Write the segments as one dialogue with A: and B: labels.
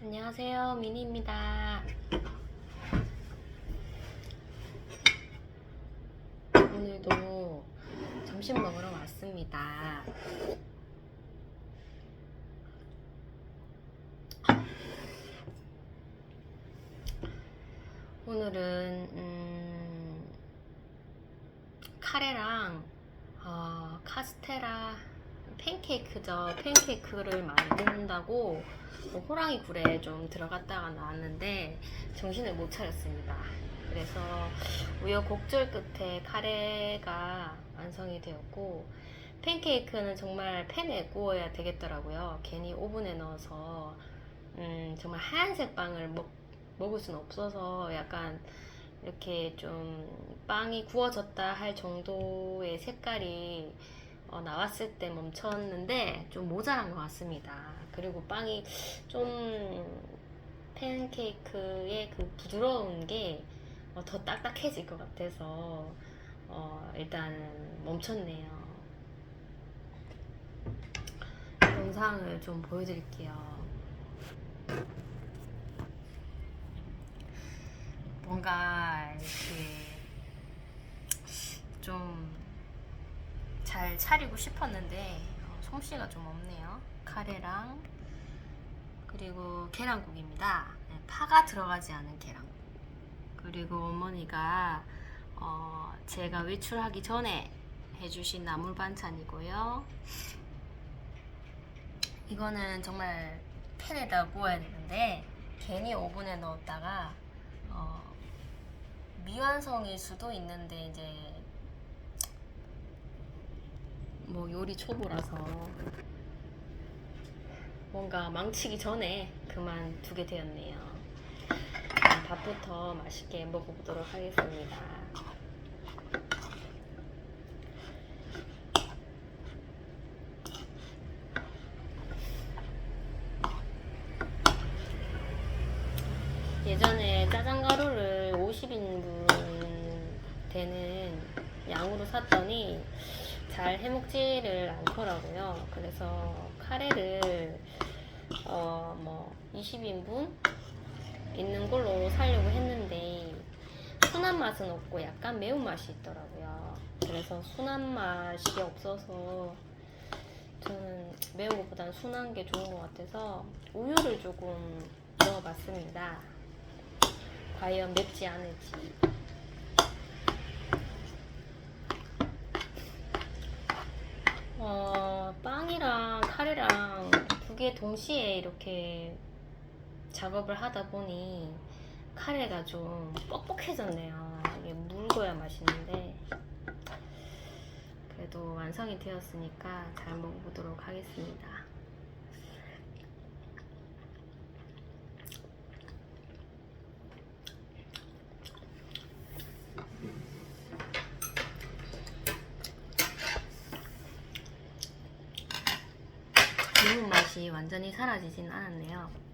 A: 안녕하세요, 미니입니다. 오늘도 점심 먹으러 왔습니다. 오늘은 카레랑 카스테라 팬케이크죠. 팬케이크를 만든다고 호랑이 굴에 좀 들어갔다가 나왔는데 정신을 못 차렸습니다. 그래서 우여곡절 끝에 카레가 완성이 되었고, 팬케이크는 정말 팬에 구워야 되겠더라고요. 괜히 오븐에 넣어서 정말 하얀색 빵을 먹을 수는 없어서 약간 이렇게 좀 빵이 구워졌다 할 정도의 색깔이 나왔을 때 멈췄는데 좀 모자란 것 같습니다. 그리고 빵이 좀 팬케이크의 그 부드러운 게 더 딱딱해질 것 같아서 일단은 멈췄네요. 영상을 좀 보여드릴게요. 뭔가 이렇게 좀 잘 차리고 싶었는데 솜씨가 좀 없네요. 카레랑 그리고 계란국입니다. 네, 파가 들어가지 않은 계란국. 그리고 어머니가 제가 외출하기 전에 해주신 나물 반찬이고요. 이거는 정말 팬에다 구워야 되는데 괜히 오븐에 넣었다가 미완성일 수도 있는데 이제 뭐 요리 초보라서 뭔가 망치기 전에 그만두게 되었네요. 밥부터 맛있게 먹어보도록 하겠습니다. 예전에 짜장가루를 50인분 되는 양으로 샀더니 잘 해먹지를 않더라고요. 그래서 카레를 20인분 있는 걸로 사려고 했는데 순한 맛은 없고 약간 매운맛이 있더라고요. 그래서 순한 맛이 없어서 저는 매운 것보다는 순한 게 좋은 것 같아서 우유를 조금 넣어봤습니다. 과연 맵지 않을지. 빵이랑 카레랑 두 개 동시에 이렇게 작업을 하다 보니 카레가 좀 뻑뻑해졌네요. 이게 묽어야 맛있는데 그래도 완성이 되었으니까 잘 먹어보도록 하겠습니다. 매운맛이 완전히 사라지진 않았네요.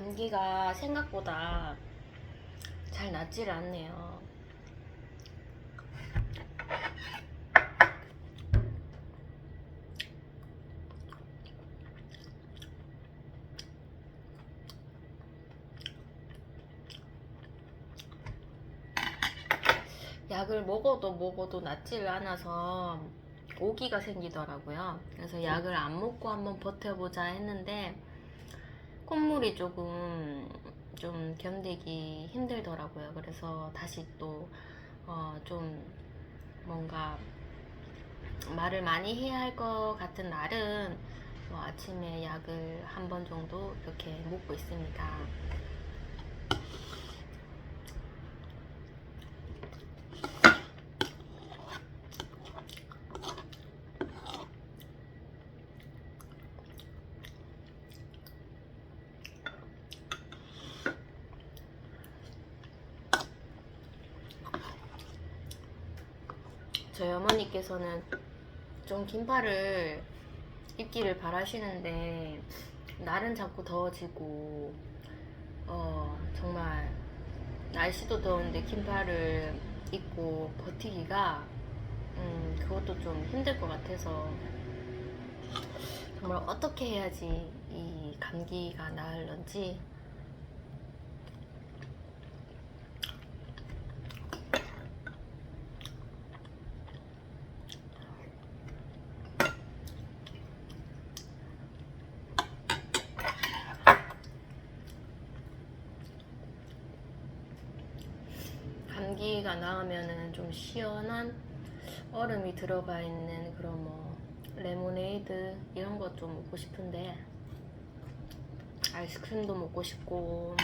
A: 감기가 생각보다 잘 낫지를 않네요. 약을 먹어도 낫지를 않아서 오기가 생기더라고요. 그래서 약을 안 먹고 한번 버텨보자 했는데 콧물이 조금 좀 견디기 힘들더라고요. 그래서 다시 또 좀 뭔가 말을 많이 해야 할 것 같은 날은 아침에 약을 한 번 정도 이렇게 먹고 있습니다. 저희 어머니께서는 좀 긴팔을 입기를 바라시는데 날은 자꾸 더워지고 정말 날씨도 더운데 긴팔을 입고 버티기가 그것도 좀 힘들 것 같아서 정말 어떻게 해야지 이 감기가 나을런지 감기가 나으면은 좀 시원한 얼음이 들어가 있는 그런 뭐 레모네이드 이런 것 좀 먹고 싶은데 아이스크림도 먹고 싶고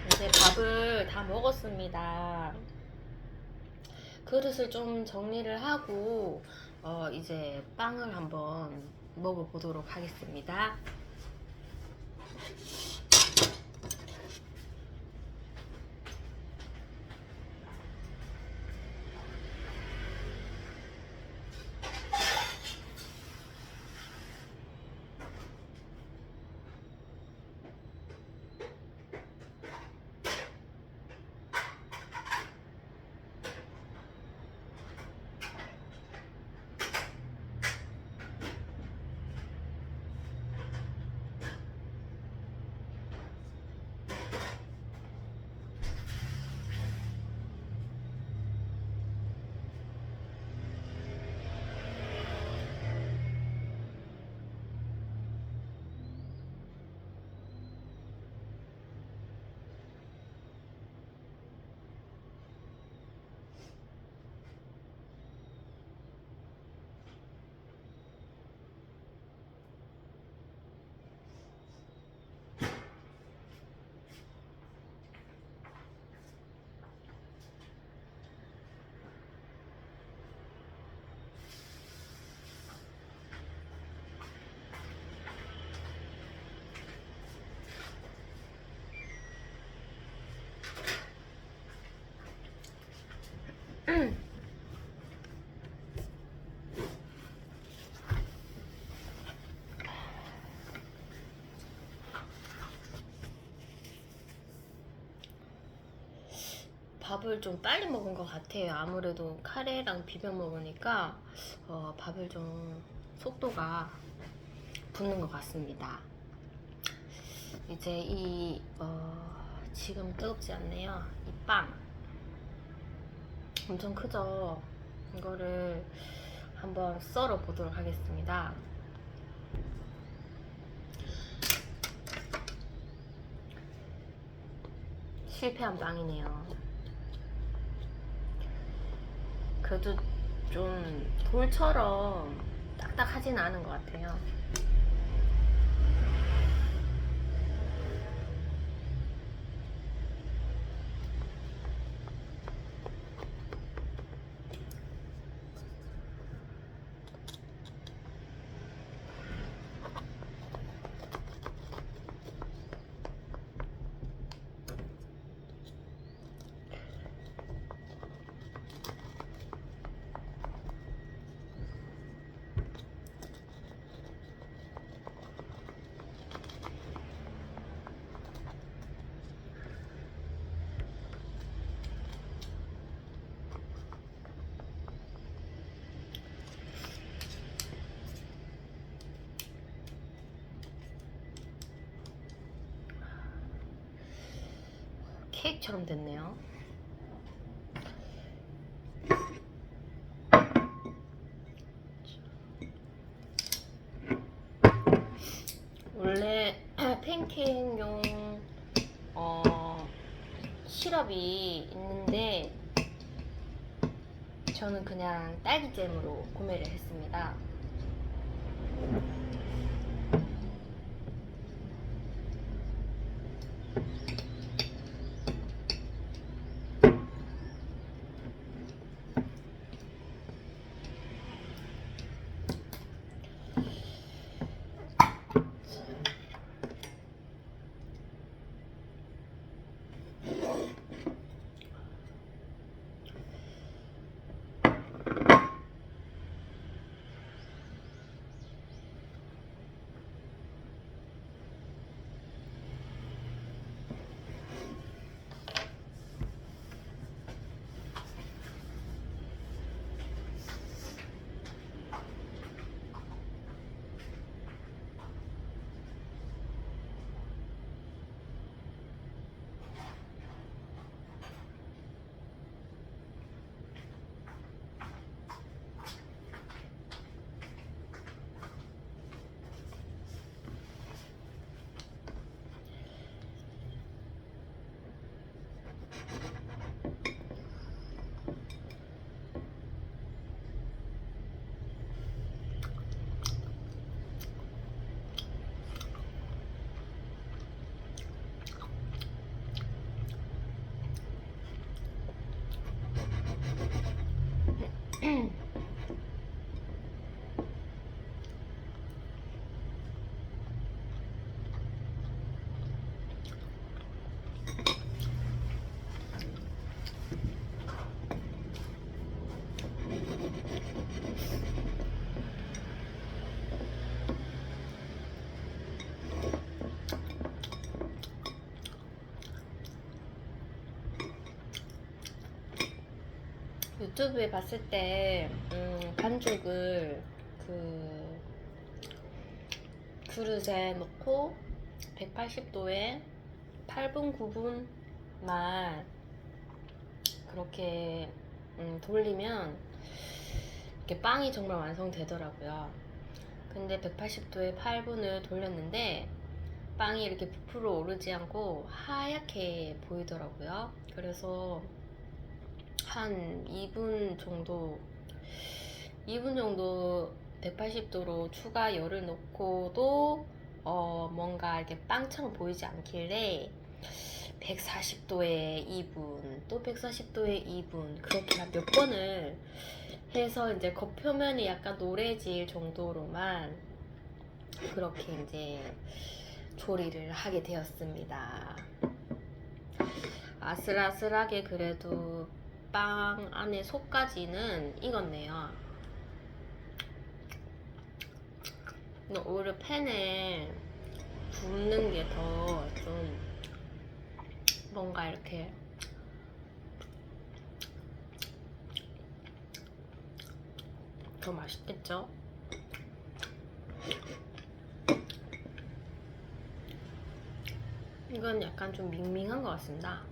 A: 이제 밥을 다 다 먹었습니다. 그릇을 좀 정리를 하고 이제 빵을 한번 먹어보도록 하겠습니다. 밥을 좀 빨리 먹은 것 같아요. 아무래도 카레랑 비벼 먹으니까 밥을 좀 속도가 붙는 것 같습니다. 이제 지금 뜨겁지 않네요. 이 빵 엄청 크죠? 이거를 한번 썰어 보도록 하겠습니다. 실패한 빵이네요. 그래도 좀 돌처럼 딱딱하진 않은 것 같아요. 케이크처럼 됐네요. 원래 팬케이크용 시럽이 있는데 저는 그냥 딸기잼으로 구매를 했습니다. 유튜브에 봤을 때 반죽을 그 그릇에 넣고 180도에 8분 9분만 그렇게 돌리면 이렇게 빵이 정말 완성되더라고요. 근데 180도에 8분을 돌렸는데 빵이 이렇게 부풀어 오르지 않고 하얗게 보이더라고요. 그래서 한 2분 정도 180도로 추가 열을 넣고도 뭔가 이렇게 빵처럼 보이지 않길래 140도에 2분 또 140도에 2분 그렇게 몇 번을 해서 이제 겉표면이 약간 노래질 정도로만 그렇게 이제 조리를 하게 되었습니다. 아슬아슬하게 그래도 빵 안에 속까지는 익었네요. 오히려 팬에 굽는 게 더 좀 뭔가 이렇게 더 맛있겠죠? 이건 약간 좀 밍밍한 것 같습니다.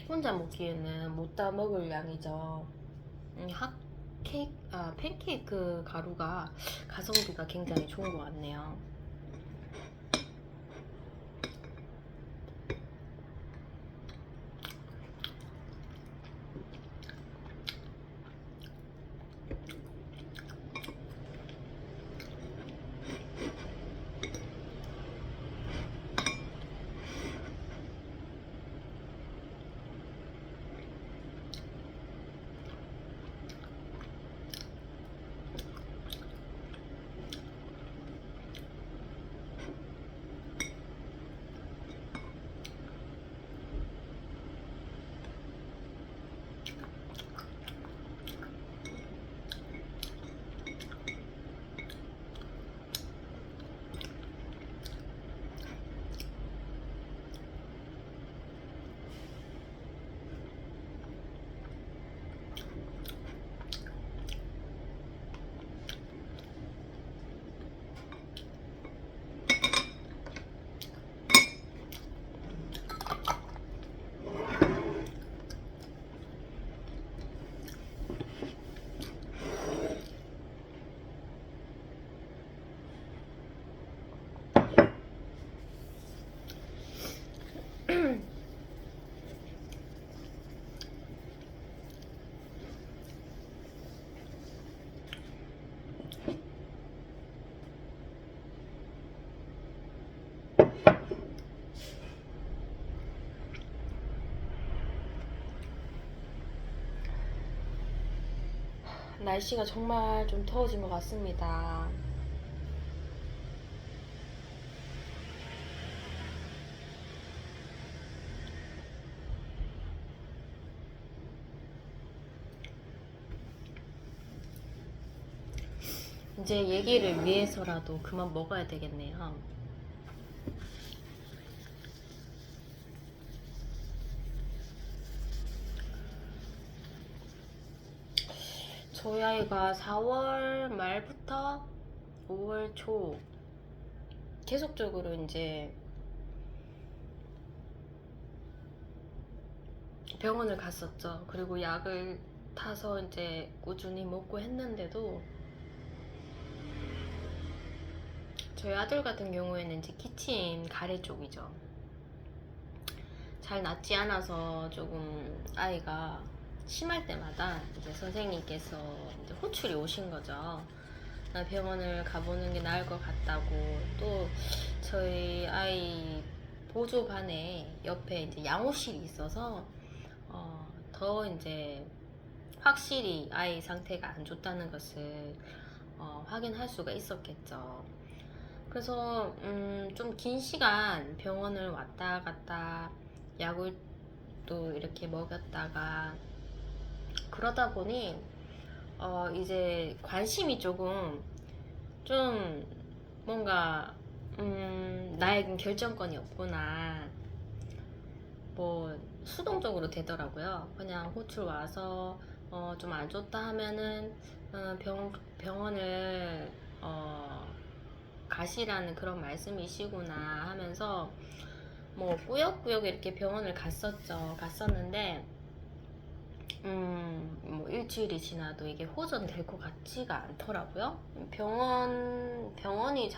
A: 혼자 먹기에는 못 다 먹을 양이죠. 팬케이크 가루가 가성비가 굉장히 좋은 것 같네요. 날씨가 정말 좀 더워진 것 같습니다. 이제 얘기를 위해서라도 그만 먹어야 되겠네요. 저희 아이가 4월 말부터 5월 초 계속적으로 이제 병원을 갔었죠. 그리고 약을 타서 이제 꾸준히 먹고 했는데도 저희 아들 같은 경우에는 이제 기침 가래 쪽이죠. 잘 낫지 않아서 조금 아이가 심할 때마다 이제 선생님께서 이제 호출이 오신 거죠. 나 병원을 가보는 게 나을 것 같다고. 또 저희 아이 보조반에 옆에 이제 양호실이 있어서 더 이제 확실히 아이 상태가 안 좋다는 것을 확인할 수가 있었겠죠. 그래서 좀 긴 시간 병원을 왔다 갔다 약을 또 이렇게 먹였다가 그러다 보니 이제 관심이 조금 좀 뭔가 나에겐 결정권이 없구나, 뭐 수동적으로 되더라고요. 그냥 호출 와서 좀 안 좋다 하면은 병원을 가시라는 그런 말씀이시구나 하면서 뭐 꾸역꾸역 이렇게 병원을 갔었는데 뭐 일주일이 지나도 이게 호전될 것 같지가 않더라고요. 병원이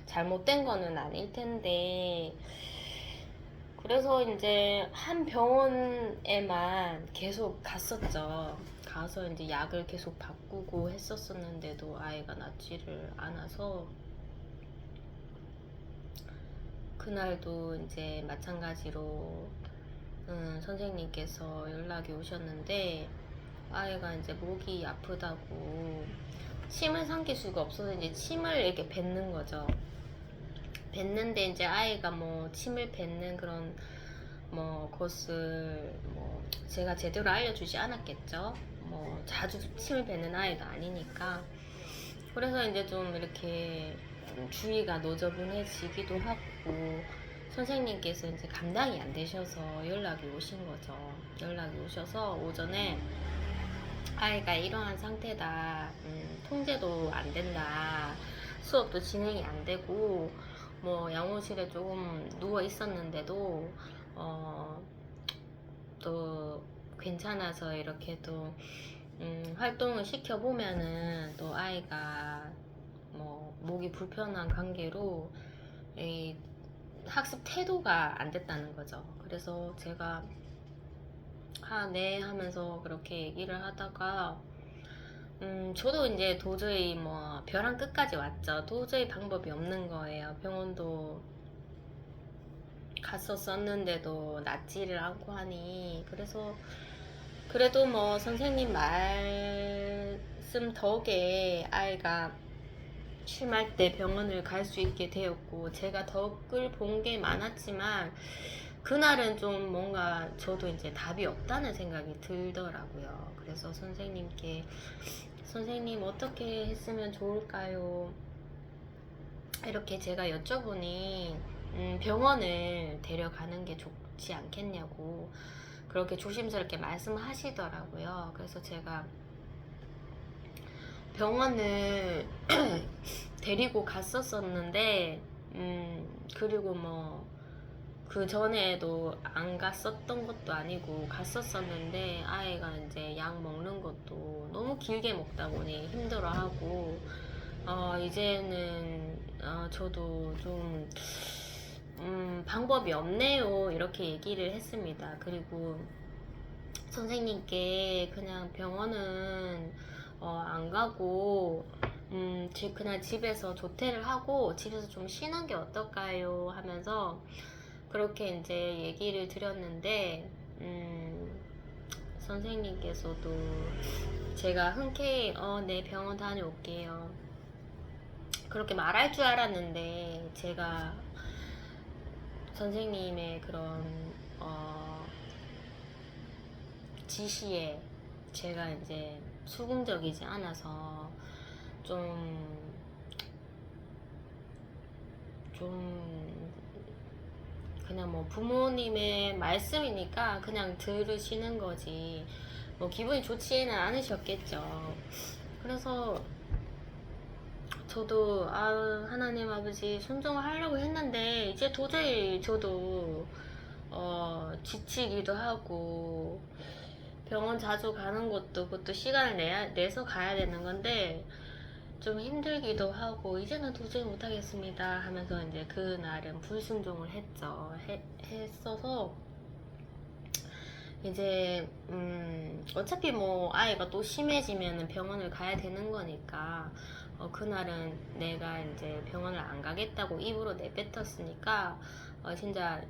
A: 잘못된 거는 아닐 텐데, 그래서 이제 한 병원에만 계속 갔었죠. 가서 이제 약을 계속 바꾸고 했었었는데도 아이가 낫지를 않아서, 그날도 이제 마찬가지로 선생님께서 연락이 오셨는데 아이가 이제 목이 아프다고 침을 삼킬 수가 없어서 이제 침을 이렇게 뱉는 거죠. 뱉는데 이제 아이가 뭐 침을 뱉는 그런 뭐 것을 뭐 제가 제대로 알려주지 않았겠죠. 뭐 자주 침을 뱉는 아이가 아니니까. 그래서 이제 좀 이렇게 주의가 너저분해지기도 하고, 선생님께서 이제 감당이 안 되셔서 연락이 오신 거죠. 연락이 오셔서 오전에 아이가 이러한 상태다, 통제도 안 된다, 수업도 진행이 안 되고, 뭐 양호실에 조금 누워 있었는데도 또 괜찮아서 이렇게 또 활동을 시켜보면은 또 아이가 뭐 목이 불편한 관계로 이 학습 태도가 안 됐다는 거죠. 그래서 제가 네 하면서 그렇게 얘기를 하다가 저도 이제 도저히 뭐 벼랑 끝까지 왔죠. 도저히 방법이 없는 거예요. 병원도 갔었었는데도 낫지를 않고 하니, 그래서 그래도 뭐 선생님 말씀 덕에 아이가 심할 때 병원을 갈 수 있게 되었고, 제가 덕을 본 게 많았지만 그날은 좀 뭔가 저도 이제 답이 없다는 생각이 들더라고요. 그래서 선생님께 선생님 어떻게 했으면 좋을까요? 이렇게 제가 여쭤보니 병원을 데려가는 게 좋지 않겠냐고 그렇게 조심스럽게 말씀하시더라고요. 그래서 제가 병원을 데리고 갔었었는데 그리고 뭐 그 전에도 안 갔었던 것도 아니고 갔었었는데 아이가 이제 약 먹는 것도 너무 길게 먹다 보니 힘들어하고 이제는 저도 좀 방법이 없네요, 이렇게 얘기를 했습니다. 그리고 선생님께 그냥 병원은 안 가고 그냥 집에서 조퇴를 하고 집에서 좀 쉬는 게 어떨까요 하면서 그렇게 이제 얘기를 드렸는데 선생님께서도 제가 흔쾌히 네, 병원 다녀올게요 그렇게 말할 줄 알았는데, 제가 선생님의 그런 지시에 제가 이제 수긍적이지 않아서 좀 그냥 뭐 부모님의 말씀이니까 그냥 들으시는 거지 뭐 기분이 좋지는 않으셨겠죠. 그래서 저도 하나님 아버지 순종을 하려고 했는데 이제 도저히 저도 지치기도 하고 병원 자주 가는 것도 그것도 시간을 내서 가야 되는 건데 좀 힘들기도 하고 이제는 도저히 못하겠습니다 하면서 이제 그날은 불순종을 했어서 이제 어차피 뭐 아이가 또 심해지면 병원을 가야 되는 거니까 그날은 내가 이제 병원을 안 가겠다고 입으로 내뱉었으니까 진짜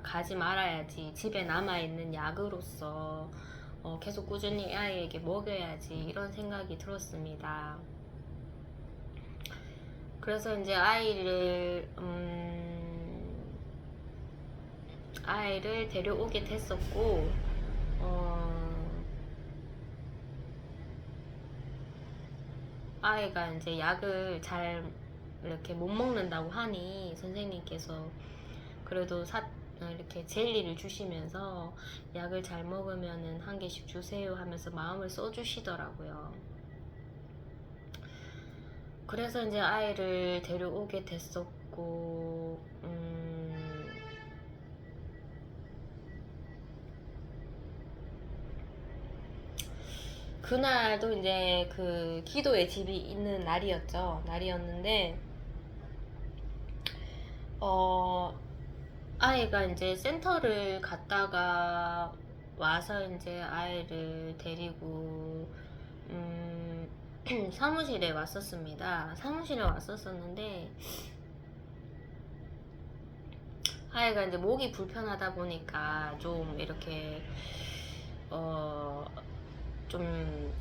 A: 가지 말아야지, 집에 남아있는 약으로서 계속 꾸준히 아이에게 먹여야지 이런 생각이 들었습니다. 그래서 이제 아이를 데려오게 됐었고 아이가 이제 약을 잘 이렇게 못 먹는다고 하니 선생님께서 그래도 이렇게 젤리를 주시면서 약을 잘 먹으면은 한 개씩 주세요 하면서 마음을 써주시더라고요. 그래서 이제 아이를 데려오게 됐었고 그날도 이제 그 기도의 집이 있는 날이었는데 아이가 이제 센터를 갔다가 와서 이제 아이를 데리고 사무실에 왔었습니다. 사무실에 왔었었는데 아이가 이제 목이 불편하다 보니까 좀 이렇게 좀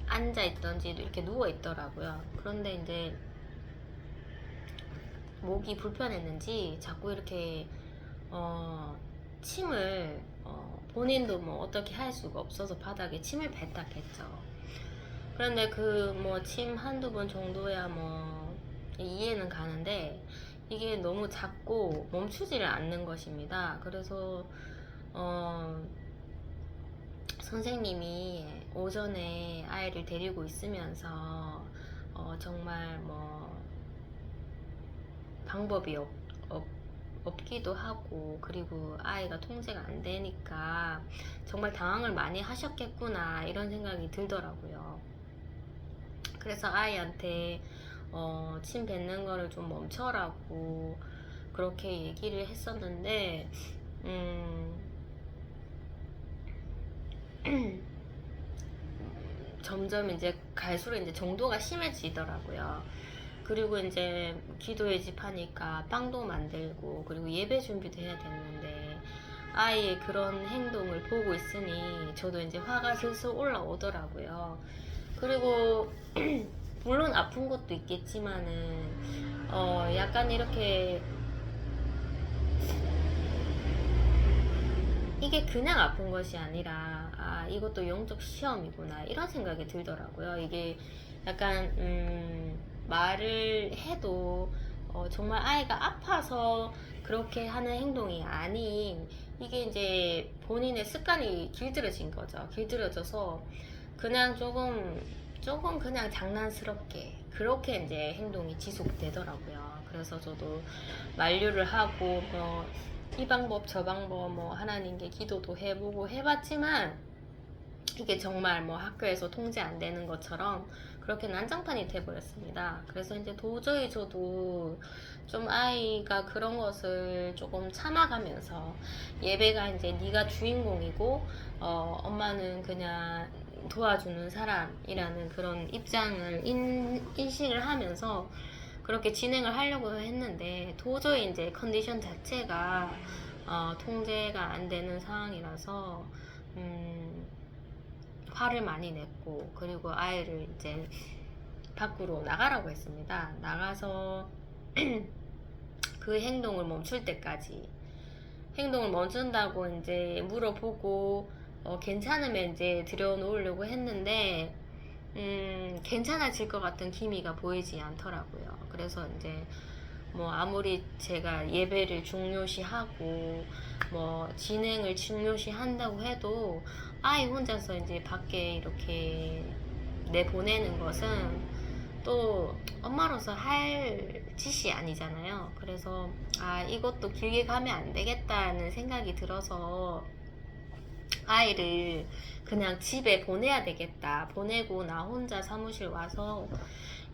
A: 앉아있던지도 이렇게 누워있더라고요. 그런데 이제 목이 불편했는지 자꾸 이렇게 침을 본인도 뭐 어떻게 할 수가 없어서 바닥에 침을 뱉었겠죠. 그런데 그 뭐 침 한두 번 정도야 뭐 이해는 가는데 이게 너무 작고 멈추지를 않는 것입니다. 그래서 선생님이 오전에 아이를 데리고 있으면서 정말 뭐 방법이 없기도 하고 그리고 아이가 통제가 안 되니까 정말 당황을 많이 하셨겠구나 이런 생각이 들더라고요. 그래서 아이한테 침 뱉는 거를 좀 멈춰라고 그렇게 얘기를 했었는데 점점 이제 갈수록 이제 정도가 심해지더라고요. 그리고 이제 기도의 집 하니까 빵도 만들고 그리고 예배 준비도 해야 됐는데 아이의 그런 행동을 보고 있으니 저도 이제 화가 슬슬 올라오더라고요. 그리고 물론 아픈 것도 있겠지만은 약간 이렇게 이게 그냥 아픈 것이 아니라 이것도 영적 시험이구나 이런 생각이 들더라고요. 이게 약간 말을 해도 정말 아이가 아파서 그렇게 하는 행동이 아닌 이게 이제 본인의 습관이 길들여진 거죠. 길들여져서 그냥 조금 그냥 장난스럽게 그렇게 이제 행동이 지속되더라고요. 그래서 저도 만류를 하고 뭐 이 방법 저 방법 뭐 하나님께 기도도 해보고 해봤지만 이게 정말 뭐 학교에서 통제 안 되는 것처럼 그렇게 난장판이 돼버렸습니다. 그래서 이제 도저히 저도 좀 아이가 그런 것을 조금 참아가면서 예배가 이제 네가 주인공이고 엄마는 그냥 도와주는 사람이라는 그런 입장을 인식을 하면서 그렇게 진행을 하려고 했는데 도저히 이제 컨디션 자체가 통제가 안 되는 상황이라서 화를 많이 냈고, 그리고 아이를 이제 밖으로 나가라고 했습니다. 나가서 그 행동을 멈출 때까지, 행동을 멈춘다고 이제 물어보고 괜찮으면 이제 들여놓으려고 했는데 괜찮아질 것 같은 기미가 보이지 않더라고요. 그래서 이제 뭐 아무리 제가 예배를 중요시하고 뭐 진행을 중요시한다고 해도 아이 혼자서 이제 밖에 이렇게 내보내는 것은 또 엄마로서 할 짓이 아니잖아요. 그래서 이것도 길게 가면 안 되겠다는 생각이 들어서 아이를 그냥 집에 보내야 되겠다. 보내고 나 혼자 사무실 와서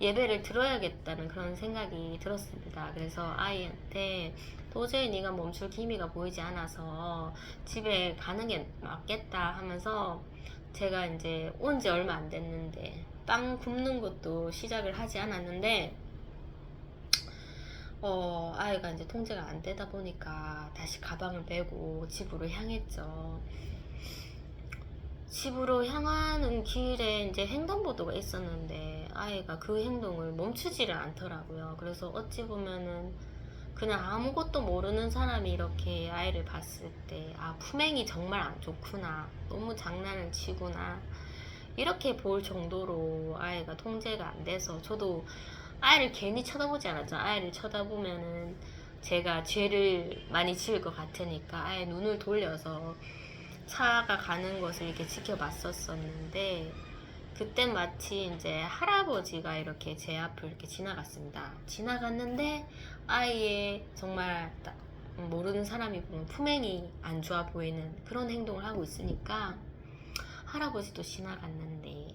A: 예배를 들어야겠다는 그런 생각이 들었습니다. 그래서 아이한테 도저히 네가 멈출 기미가 보이지 않아서 집에 가는 게 맞겠다 하면서, 제가 이제 온 지 얼마 안 됐는데 빵 굽는 것도 시작을 하지 않았는데 아이가 이제 통제가 안 되다 보니까 다시 가방을 메고 집으로 향했죠. 집으로 향하는 길에 이제 횡단보도가 있었는데 아이가 그 행동을 멈추지를 않더라고요. 그래서 어찌 보면은 그냥 아무것도 모르는 사람이 이렇게 아이를 봤을 때 품행이 정말 안 좋구나, 너무 장난을 치구나, 이렇게 볼 정도로 아이가 통제가 안 돼서, 저도 아이를 괜히 쳐다보지 않았죠. 아이를 쳐다보면은 제가 죄를 많이 지을 것 같으니까 아예 눈을 돌려서 차가 가는 것을 이렇게 지켜봤었는데, 그때 마치 이제 할아버지가 이렇게 제 앞을 이렇게 지나갔습니다. 지나갔는데 아이의 정말 모르는 사람이 보면 품행이 안 좋아 보이는 그런 행동을 하고 있으니까 할아버지도 지나갔는데,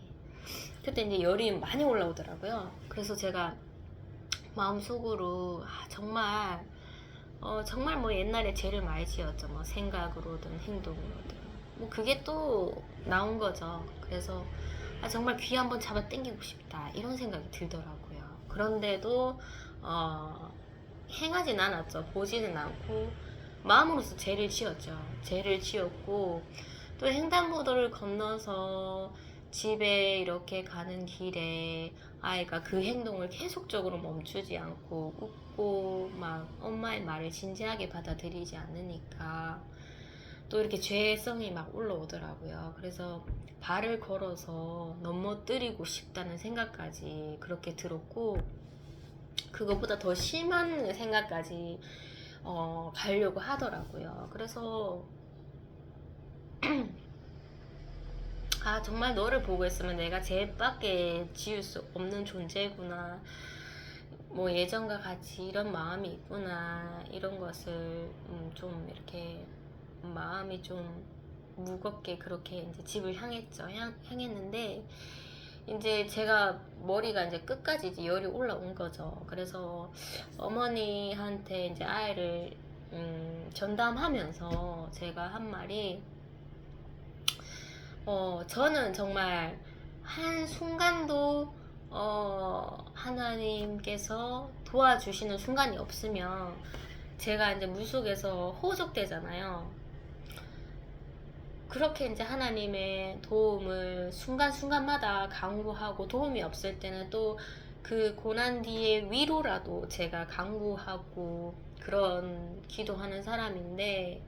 A: 그때 이제 열이 많이 올라오더라고요. 그래서 제가 마음속으로 정말 뭐 옛날에 죄를 많이 지었죠. 뭐 생각으로든 행동으로든 뭐 그게 또 나온 거죠. 그래서 정말 귀 한번 잡아 당기고 싶다, 이런 생각이 들더라고요. 그런데도 행하진 않았죠. 보지는 않고 마음으로서 죄를 지었죠. 죄를 지었고, 또 횡단보도를 건너서 집에 이렇게 가는 길에 아이가 그 행동을 계속적으로 멈추지 않고 웃고 막 엄마의 말을 진지하게 받아들이지 않으니까 또 이렇게 죄성이 막 올라오더라고요. 그래서 발을 걸어서 넘어뜨리고 싶다는 생각까지 그렇게 들었고, 그것보다 더 심한 생각까지 가려고 하더라고요. 그래서 정말 너를 보고 있으면 내가 죄밖에 지을 수 없는 존재구나, 뭐 예전과 같이 이런 마음이 있구나, 이런 것을 좀 이렇게 마음이 좀 무겁게 그렇게 이제 집을 향했죠. 향했는데 이제 제가 머리가 이제 끝까지 이제 열이 올라온 거죠. 그래서 어머니한테 이제 아이를 전담하면서 제가 한 말이, 저는 정말 한 순간도 하나님께서 도와주시는 순간이 없으면 제가 이제 물속에서 호적되잖아요. 그렇게 이제 하나님의 도움을 순간순간마다 강구하고, 도움이 없을 때는 또 그 고난 뒤에 위로라도 제가 강구하고 그런 기도하는 사람인데,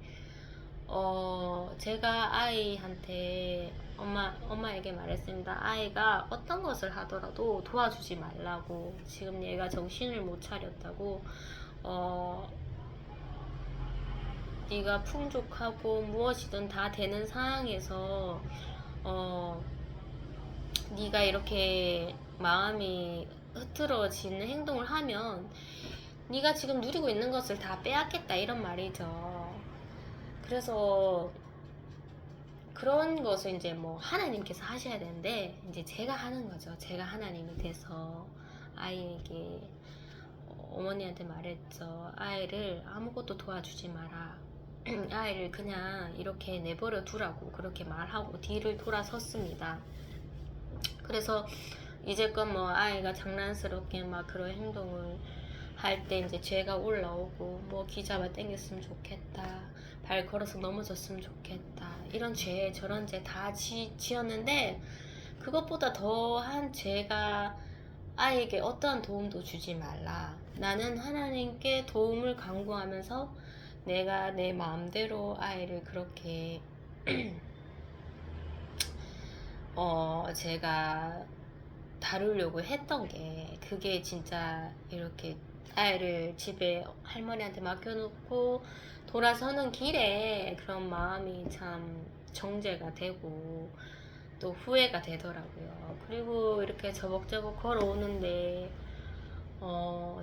A: 제가 아이한테 엄마에게 말했습니다. 아이가 어떤 것을 하더라도 도와주지 말라고, 지금 얘가 정신을 못 차렸다고, 네가 풍족하고 무엇이든 다 되는 상황에서 네가 이렇게 마음이 흐트러지는 행동을 하면 네가 지금 누리고 있는 것을 다 빼앗겠다, 이런 말이죠. 그래서 그런 것을 이제 뭐 하나님께서 하셔야 되는데 이제 제가 하는 거죠. 제가 하나님이 돼서 아이에게 어머니한테 말했죠. 아이를 아무것도 도와주지 마라. 아이를 그냥 이렇게 내버려 두라고 그렇게 말하고 뒤를 돌아섰습니다. 그래서 이제껏 뭐 아이가 장난스럽게 막 그런 행동을 할 때 이제 죄가 올라오고 뭐 기 잡아 당겼으면 좋겠다, 발 걸어서 넘어졌으면 좋겠다, 이런 죄 저런 죄 다 지었는데 그것보다 더한 죄가 아이에게 어떠한 도움도 주지 말라. 나는 하나님께 도움을 간구하면서 내가 내 마음대로 아이를 그렇게 제가 다루려고 했던 게, 그게 진짜 이렇게 아이를 집에 할머니한테 맡겨놓고 돌아서는 길에 그런 마음이 참 정제가 되고 또 후회가 되더라고요. 그리고 이렇게 저벅저벅 걸어오는데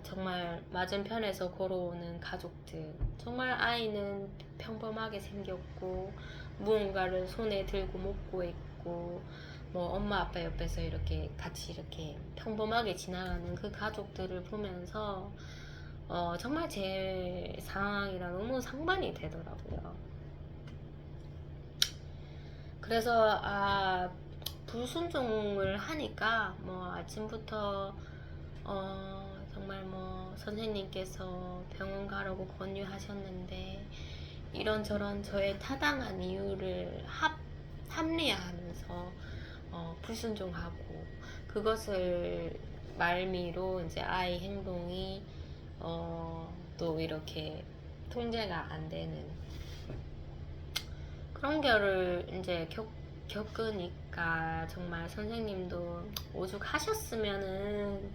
A: 정말 맞은편에서 걸어오는 가족들, 정말 아이는 평범하게 생겼고 무언가를 손에 들고 먹고 있고 뭐 엄마 아빠 옆에서 이렇게 같이 이렇게 평범하게 지나가는 그 가족들을 보면서 정말 제 상황이랑 너무 상반이 되더라고요. 그래서 불순종을 하니까 뭐 아침부터 정말 뭐 선생님께서 병원 가라고 권유하셨는데 이런저런 저의 타당한 이유를 합리화하면서 불순종하고, 그것을 말미로 이제 아이 행동이 또 이렇게 통제가 안 되는 그런 거를 이제 겪으니까 정말 선생님도 오죽하셨으면은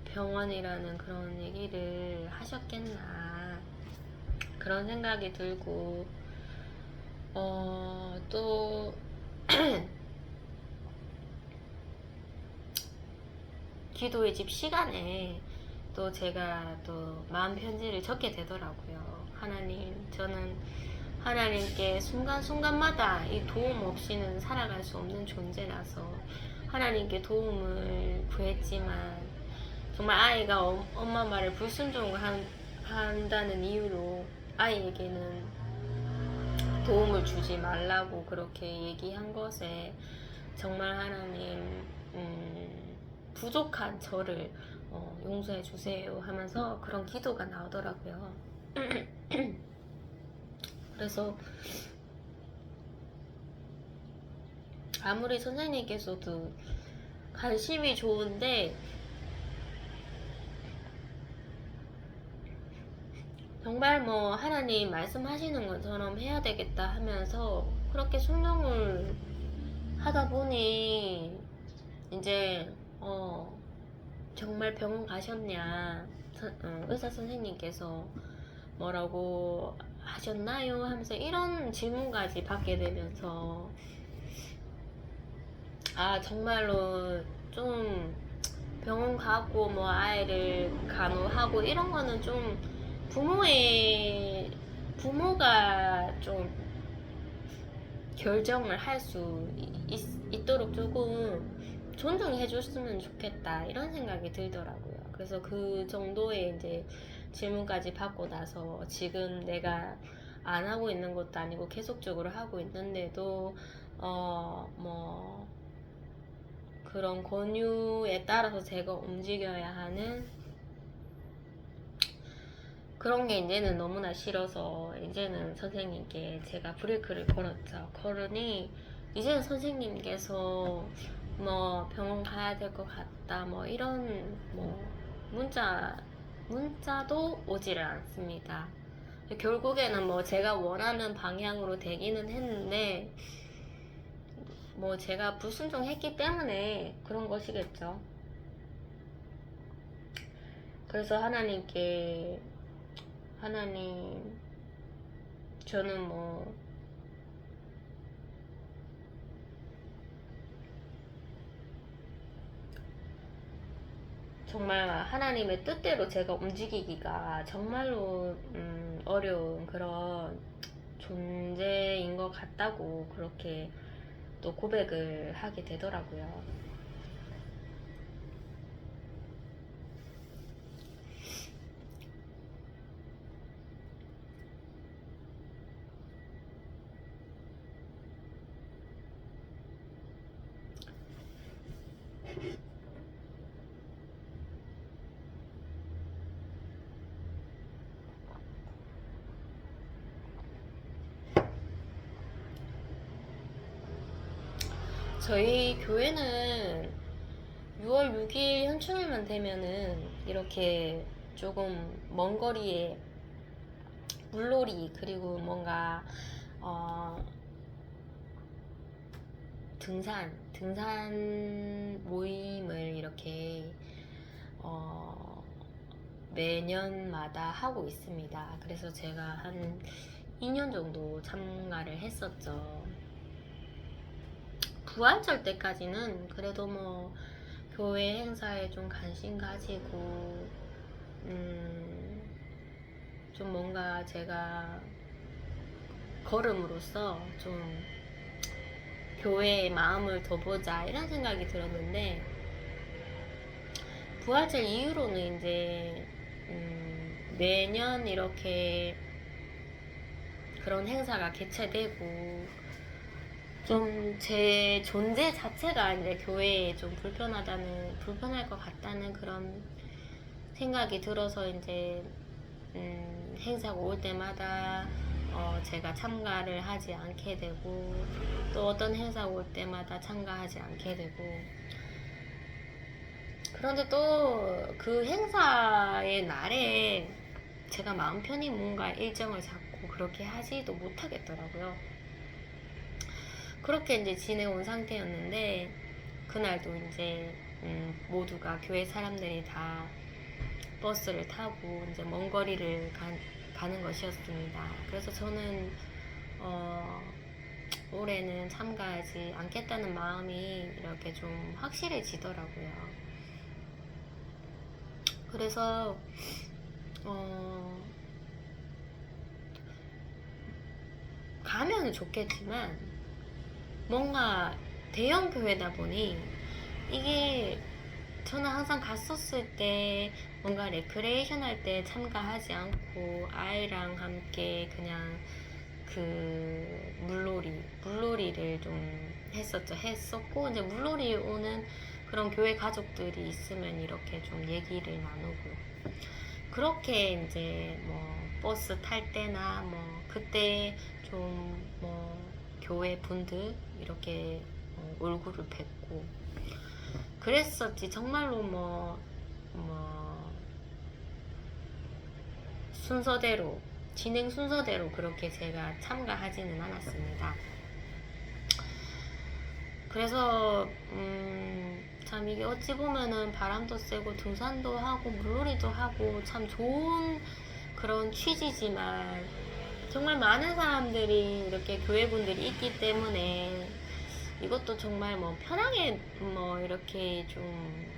A: 병원이라는 그런 얘기를 하셨겠나, 그런 생각이 들고 또 기도의 집 시간에 또 제가 또 마음 편지를 적게 되더라고요. 하나님, 저는 하나님께 순간순간마다 이 도움 없이는 살아갈 수 없는 존재라서 하나님께 도움을 구했지만 정말 아이가 엄마 말을 불순종한다는 이유로 아이에게는 도움을 주지 말라고 그렇게 얘기한 것에 정말 하나님 부족한 저를 용서해 주세요 하면서 그런 기도가 나오더라고요. 그래서 아무리 선생님께서도 관심이 좋은데 정말 뭐 하나님 말씀하시는 것처럼 해야 되겠다 하면서 그렇게 순종을 하다 보니 이제 정말 병원 가셨냐, 의사 선생님께서 뭐라고 하셨나요 하면서 이런 질문까지 받게 되면서 정말로 좀 병원 가고 뭐 아이를 간호하고 이런 거는 좀 부모가 좀 결정을 할 수 있도록 조금 존중해 줬으면 좋겠다, 이런 생각이 들더라고요. 그래서 그 정도의 이제 질문까지 받고 나서 지금 내가 안 하고 있는 것도 아니고 계속적으로 하고 있는데도 뭐 그런 권유에 따라서 제가 움직여야 하는 그런 게 이제는 너무나 싫어서 이제는 선생님께 제가 브레이크를 걸었죠. 걸으니 이제는 선생님께서 뭐 병원 가야 될 것 같다 뭐 이런 뭐 문자도 오지를 않습니다. 결국에는 뭐 제가 원하는 방향으로 되기는 했는데 뭐 제가 불순종했기 때문에 그런 것이겠죠. 그래서 하나님께, 하나님, 저는 뭐 정말 하나님의 뜻대로 제가 움직이기가 정말로 어려운 그런 존재인 것 같다고 그렇게 또 고백을 하게 되더라고요. 저희 교회는 6월 6일 현충일만 되면은 이렇게 조금 먼 거리에 물놀이 그리고 뭔가 어, 등산 모임을 이렇게 매년마다 하고 있습니다. 그래서 제가 한 2년 정도 참가를 했었죠. 부활절 때까지는 그래도 뭐 교회 행사에 좀 관심 가지고 좀 뭔가 제가 걸음으로써 좀 교회의 마음을 더 보자 이런 생각이 들었는데, 부활절 이후로는 이제 매년 이렇게 그런 행사가 개최되고 좀 제 존재 자체가 이제 교회에 좀 불편할 것 같다는 그런 생각이 들어서 이제 행사가 올 때마다 제가 참가를 하지 않게 되고, 또 어떤 행사가 올 때마다 참가하지 않게 되고, 그런데 또 그 행사의 날에 제가 마음 편히 뭔가 일정을 잡고 그렇게 하지도 못하겠더라고요. 그렇게 이제 지내온 상태였는데, 그날도 이제 모두가 교회 사람들이 다 버스를 타고 이제 먼 거리를 가는 것이었습니다. 그래서 저는 올해는 참가하지 않겠다는 마음이 이렇게 좀 확실해지더라고요. 그래서 가면 좋겠지만 뭔가 대형 교회다 보니 이게 저는 항상 갔었을 때 뭔가 레크레이션 할 때 참가하지 않고 아이랑 함께 그냥 그 물놀이를 좀 했었고, 이제 물놀이 오는 그런 교회 가족들이 있으면 이렇게 좀 얘기를 나누고, 그렇게 이제 뭐 버스 탈 때나 뭐 그때 좀 뭐 교회 분들 이렇게 얼굴을 뵙고 그랬었지, 정말로 순서대로 진행 순서대로 그렇게 제가 참가하지는 않았습니다. 그래서 참 이게 어찌 보면은 바람도 쐬고 등산도 하고 물놀이도 하고 참 좋은 그런 취지지만, 정말 많은 사람들이 이렇게 교회분들이 있기 때문에 이것도 정말 뭐 편하게 뭐 이렇게 좀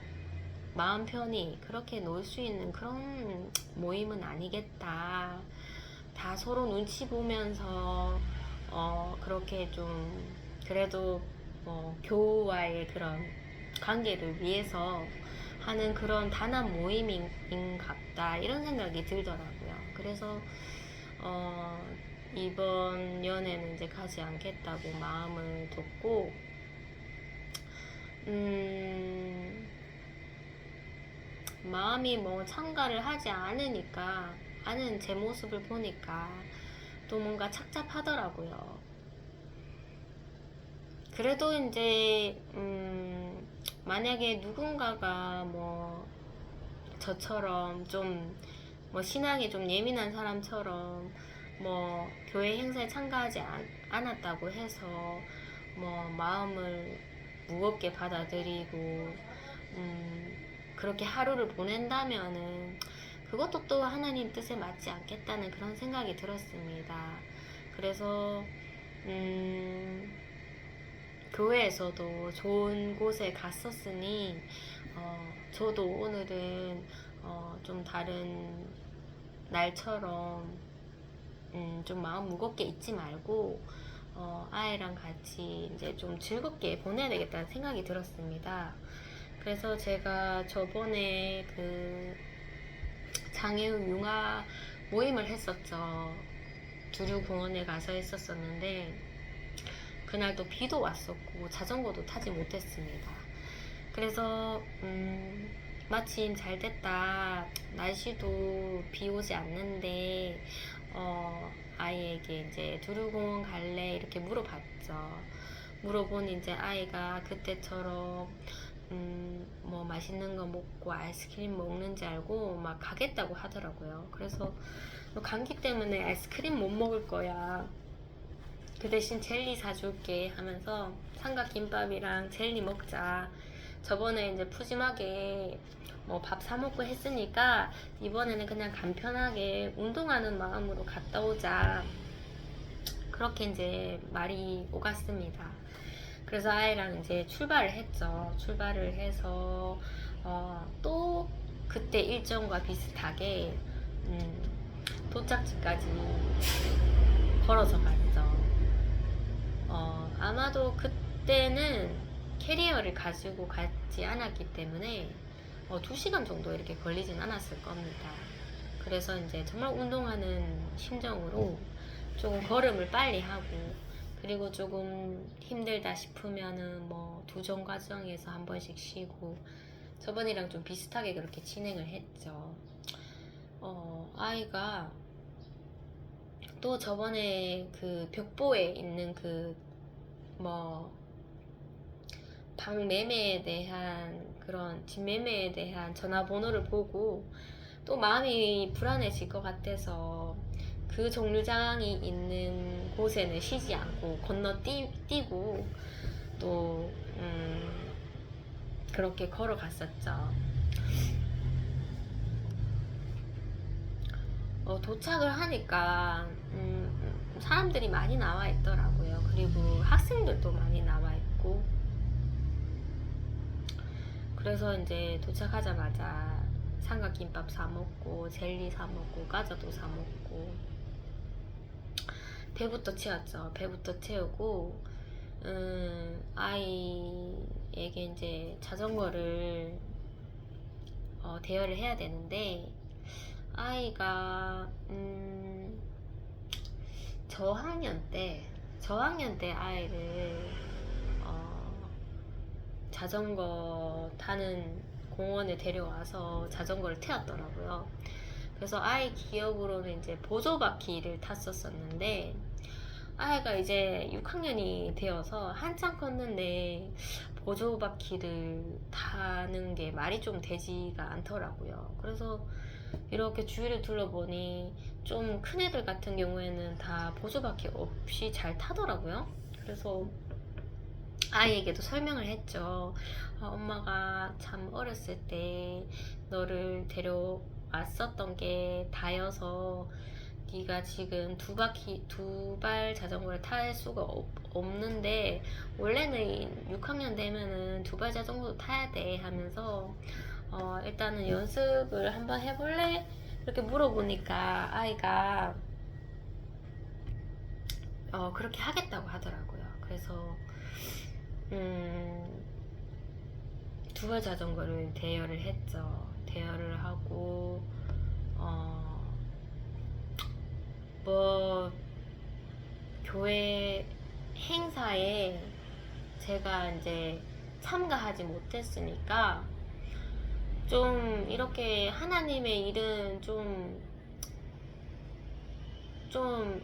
A: 마음 편히 그렇게 놀 수 있는 그런 모임은 아니겠다. 다 서로 눈치 보면서 그렇게 좀 그래도 교우와의 그런 관계를 위해서 하는 그런 단한 모임인 같다 이런 생각이 들더라고요. 그래서 이번 연애는 이제 가지 않겠다고 마음을 뒀고, 마음이 뭐 참가를 하지 않은 제 모습을 보니까 또 뭔가 착잡하더라고요. 그래도 이제 만약에 누군가가 뭐 저처럼 좀 뭐 신앙이 좀 예민한 사람처럼 뭐 교회 행사에 참가하지 않았다고 해서 뭐 마음을 무겁게 받아들이고 그렇게 하루를 보낸다면은 그것도 또 하나님 뜻에 맞지 않겠다는 그런 생각이 들었습니다. 그래서 교회에서도 좋은 곳에 갔었으니 저도 오늘은 좀 다른 날처럼 좀 마음 무겁게 있지 말고 아이랑 같이 이제 좀 즐겁게 보내야 되겠다는 생각이 들었습니다. 그래서 제가 저번에 그 장애우 융화 모임을 했었죠. 두류공원에 가서 했었었는데 그날도 비도 왔었고 자전거도 타지 못했습니다. 그래서 마침 잘 됐다. 날씨도 비 오지 않는데 아이에게 이제 두류공원 갈래? 이렇게 물어봤죠. 물어보니 이제 아이가 그때처럼 뭐 맛있는 거 먹고 아이스크림 먹는지 알고 막 가겠다고 하더라고요. 그래서 너 감기 때문에 아이스크림 못 먹을 거야. 그 대신 젤리 사줄게 하면서 삼각김밥이랑 젤리 먹자. 저번에 이제 푸짐하게 뭐 밥 사 먹고 했으니까 이번에는 그냥 간편하게 운동하는 마음으로 갔다 오자. 그렇게 이제 말이 오갔습니다. 그래서 아이랑 이제 출발을 했죠. 출발을 해서 또 그때 일정과 비슷하게 도착지까지 걸어서 갔죠. 아마도 그때는 캐리어를 가지고 가지 않았기 때문에 2시간 정도 이렇게 걸리진 않았을 겁니다. 그래서 이제 정말 운동하는 심정으로 조금 걸음을 빨리 하고, 그리고 조금 힘들다 싶으면은 뭐 두정 과정에서 한 번씩 쉬고, 저번이랑 좀 비슷하게 그렇게 진행을 했죠. 아이가 또 저번에 그 벽보에 있는 그 뭐 방 매매에 대한 그런 집 매매에 대한 전화번호를 보고 또 마음이 불안해질 것 같아서 그 정류장이 있는 곳에는 쉬지 않고 건너뛰고 또 그렇게 걸어갔었죠. 도착을 하니까 사람들이 많이 나와 있더라고요. 그리고 학생들도 많이 나와 있고, 그래서 이제 도착하자마자 삼각김밥 사 먹고 젤리 사 먹고 과자도 사 먹고 배부터 채웠죠. 배부터 채우고 아이에게 이제 자전거를 대여를 해야 되는데, 아이가 저학년 때 아이를 자전거 타는 공원에 데려와서 자전거를 태웠더라고요. 그래서 아이 기억으로는 이제 보조바퀴를 탔었었는데, 아이가 이제 6학년이 되어서 한참 컸는데 보조바퀴를 타는 게 말이 좀 되지가 않더라고요. 그래서 이렇게 주위를 둘러보니 좀 큰 애들 같은 경우에는 다 보조바퀴 없이 잘 타더라고요. 그래서 아이에게도 설명을 했죠. 엄마가 참 어렸을 때 너를 데려왔었던 게 다여서 네가 지금 두 발 자전거를 탈 수가 없는데, 원래는 6학년 되면은 두 발 자전거도 타야 돼 하면서 일단은 연습을 한번 해볼래? 이렇게 물어보니까 아이가 그렇게 하겠다고 하더라고요. 그래서 두 발 자전거를 대여를 했죠. 대여를 하고 뭐 교회 행사에 제가 이제 참가하지 못했으니까 좀 이렇게 하나님의 일은 좀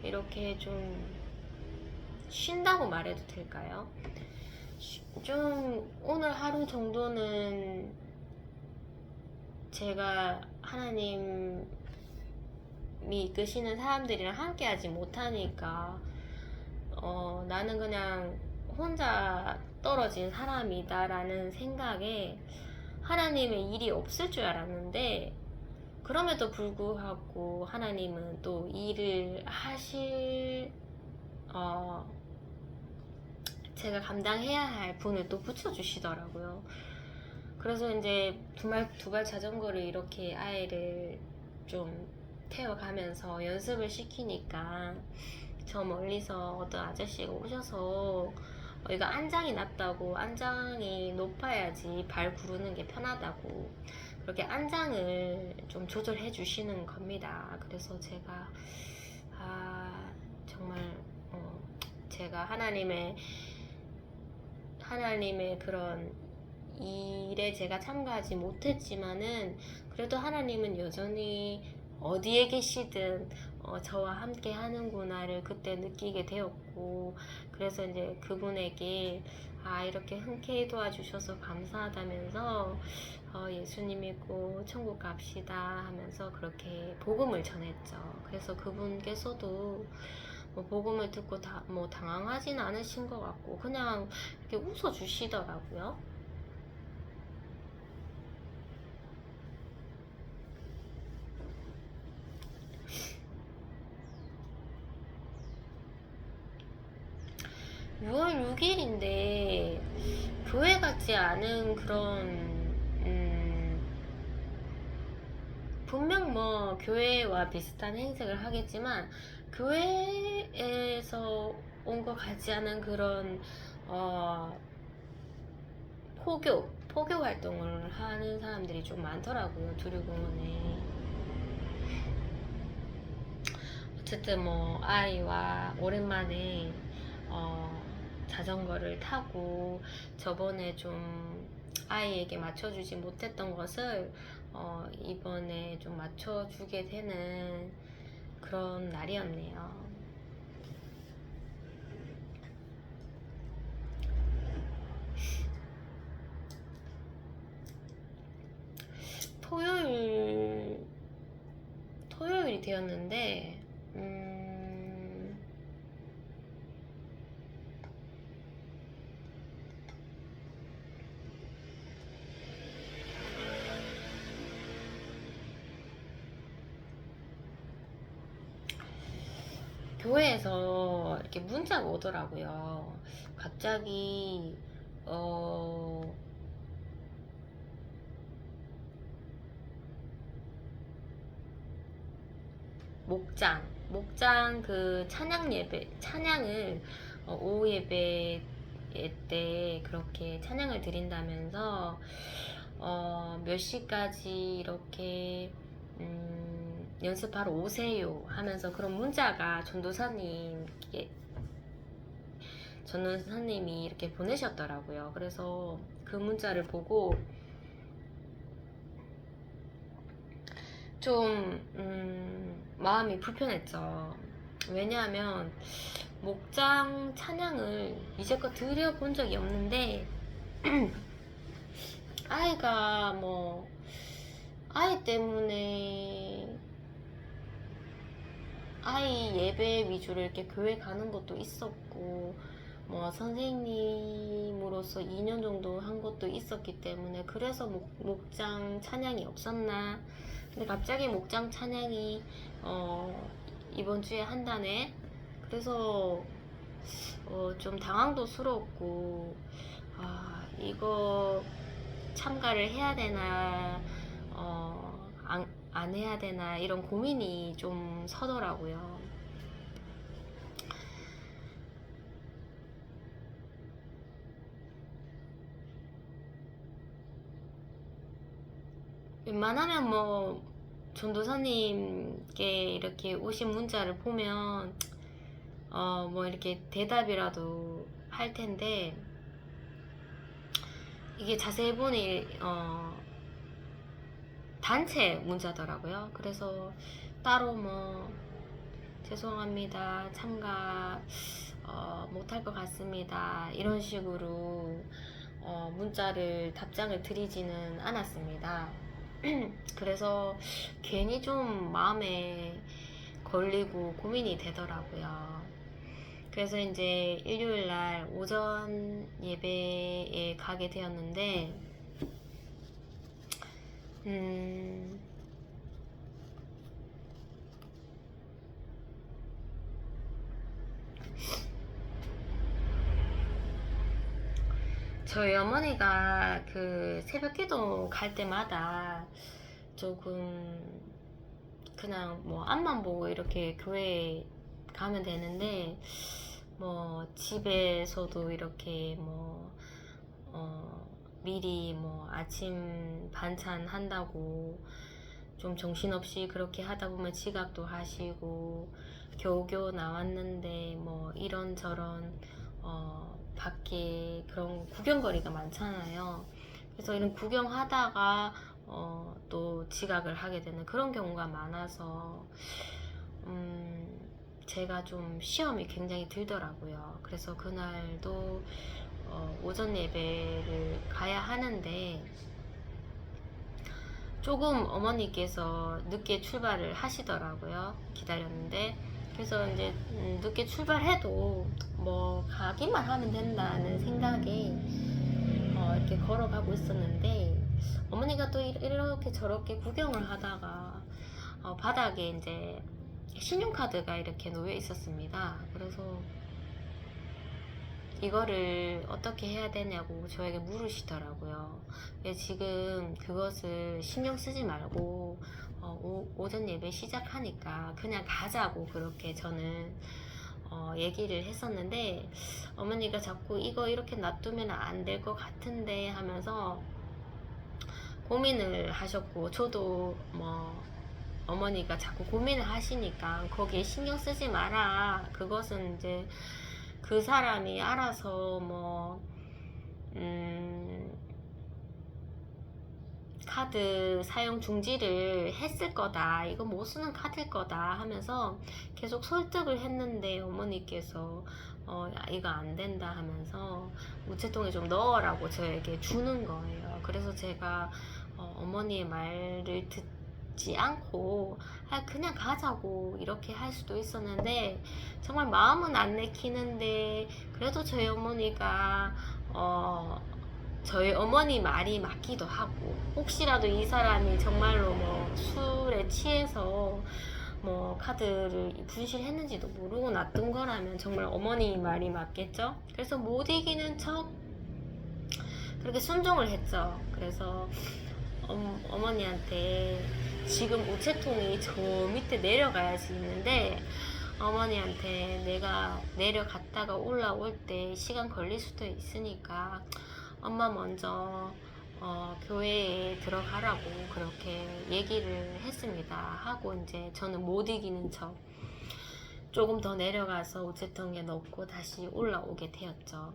A: 이렇게 좀 쉰다고 말해도 될까요? 좀 오늘 하루 정도는 제가 하나님이 이끄시는 사람들이랑 함께 하지 못하니까 나는 그냥 혼자 떨어진 사람이다 라는 생각에 하나님의 일이 없을 줄 알았는데, 그럼에도 불구하고 하나님은 또 일을 하실 제가 감당해야 할 분을 또 붙여주시더라고요. 그래서 이제 두 발 자전거를 이렇게 아이를 좀 태워가면서 연습을 시키니까 저 멀리서 어떤 아저씨가 오셔서 이거 안장이 낮다고, 안장이 높아야지 발 구르는 게 편하다고 그렇게 안장을 좀 조절해 주시는 겁니다. 그래서 제가 정말 제가 하나님의 그런 일에 제가 참가하지 못했지만은 그래도 하나님은 여전히 어디에 계시든 저와 함께 하는구나를 그때 느끼게 되었고, 그래서 이제 그분에게 이렇게 흔쾌히 도와주셔서 감사하다면서 예수님 믿고 천국 갑시다 하면서 그렇게 복음을 전했죠. 그래서 그분께서도 뭐 복음을 듣고 뭐 당황하진 않으신 것 같고 그냥 이렇게 웃어 주시더라고요. (6월 6일인데) 교회 같지 않은 그런 분명 뭐 교회와 비슷한 행색을 하겠지만 교회에서 온 것 같지 않은 그런 포교 활동을 하는 사람들이 좀 많더라고요, 두류공원에. 어쨌든 뭐 아이와 오랜만에 자전거를 타고 저번에 좀 아이에게 맞춰주지 못했던 것을 이번에 좀 맞춰주게 되는 그런 날이었네요. 토요일이 되었는데 교회에서 이렇게 문자가 오더라고요. 갑자기 목장 그 찬양을 오후 예배 때 그렇게 찬양을 드린다면서 몇 시까지 이렇게 연습하러 오세요 하면서 그런 문자가 전도사님이 이렇게 보내셨더라고요. 그래서 그 문자를 보고 좀 마음이 불편했죠. 왜냐하면 목장 찬양을 이제껏 드려본 적이 없는데 아이가 뭐 아이 때문에 아이 예배 위주로 이렇게 교회 가는 것도 있었고 뭐 선생님으로서 2년 정도 한 것도 있었기 때문에 그래서 목장 찬양이 없었나. 근데 갑자기 목장 찬양이 이번 주에 한다네. 그래서 좀 당황도스러웠고 이거 참가를 해야 되나 안 해야 되나 이런 고민이 좀 서더라고요. 웬만하면 뭐 전도사님께 이렇게 오신 문자를 보면 뭐 이렇게 대답이라도 할 텐데 이게 자세히 보니 단체 문자더라고요. 그래서 따로 뭐 죄송합니다, 참가 못할 것 같습니다, 이런 식으로 답장을 드리지는 않았습니다. 그래서 괜히 좀 마음에 걸리고 고민이 되더라고요. 그래서 이제 일요일날 오전 예배에 가게 되었는데 저희 어머니가 그 새벽기도 갈 때마다 조금 그냥 뭐 앞만 보고 이렇게 교회에 가면 되는데 뭐 집에서도 이렇게 뭐 미리 뭐 아침 반찬 한다고 좀 정신없이 그렇게 하다 보면 지각도 하시고 겨우겨우 나왔는데 뭐 이런저런 밖에 그런 구경거리가 많잖아요. 그래서 이런 구경하다가 또 지각을 하게 되는 그런 경우가 많아서 제가 좀 시험이 굉장히 들더라고요. 그래서 그날도 오전 예배를 가야 하는데 조금 어머니께서 늦게 출발을 하시더라고요. 기다렸는데 그래서 이제 늦게 출발해도 뭐 가기만 하면 된다는 생각에 이렇게 걸어가고 있었는데 어머니가 또 이렇게 저렇게 구경을 하다가 바닥에 이제 신용카드가 이렇게 놓여 있었습니다. 그래서 이거를 어떻게 해야 되냐고 저에게 물으시더라고요. 지금 그것을 신경 쓰지 말고 오전 예배 시작하니까 그냥 가자고 그렇게 저는 얘기를 했었는데 어머니가 자꾸 이거 이렇게 놔두면 안 될 것 같은데 하면서 고민을 하셨고 저도 뭐 어머니가 자꾸 고민을 하시니까 거기에 신경 쓰지 마라. 그것은 이제 그 사람이 알아서 뭐 카드 사용 중지를 했을 거다. 이거 못 쓰는 카드일 거다 하면서 계속 설득을 했는데 어머니께서 이거 안 된다 하면서 우체통에 좀 넣으라고 저에게 주는 거예요. 그래서 제가 어머니의 말을 듣지 않고 그냥 가자고 이렇게 할 수도 있었는데 정말 마음은 안 내키는데 그래도 저희 어머니가 저희 어머니 말이 맞기도 하고 혹시라도 이 사람이 정말로 뭐 술에 취해서 뭐 카드를 분실했는지도 모르고 놔둔 거라면 정말 어머니 말이 맞겠죠. 그래서 못 이기는 척 그렇게 순종을 했죠. 그래서 어머니한테 지금 우체통이 저 밑에 내려가야지 있는데 어머니한테 내가 내려갔다가 올라올 때 시간 걸릴 수도 있으니까 엄마 먼저 교회에 들어가라고 그렇게 얘기를 했습니다. 하고 이제 저는 못 이기는 척 조금 더 내려가서 우체통에 넣고 다시 올라오게 되었죠.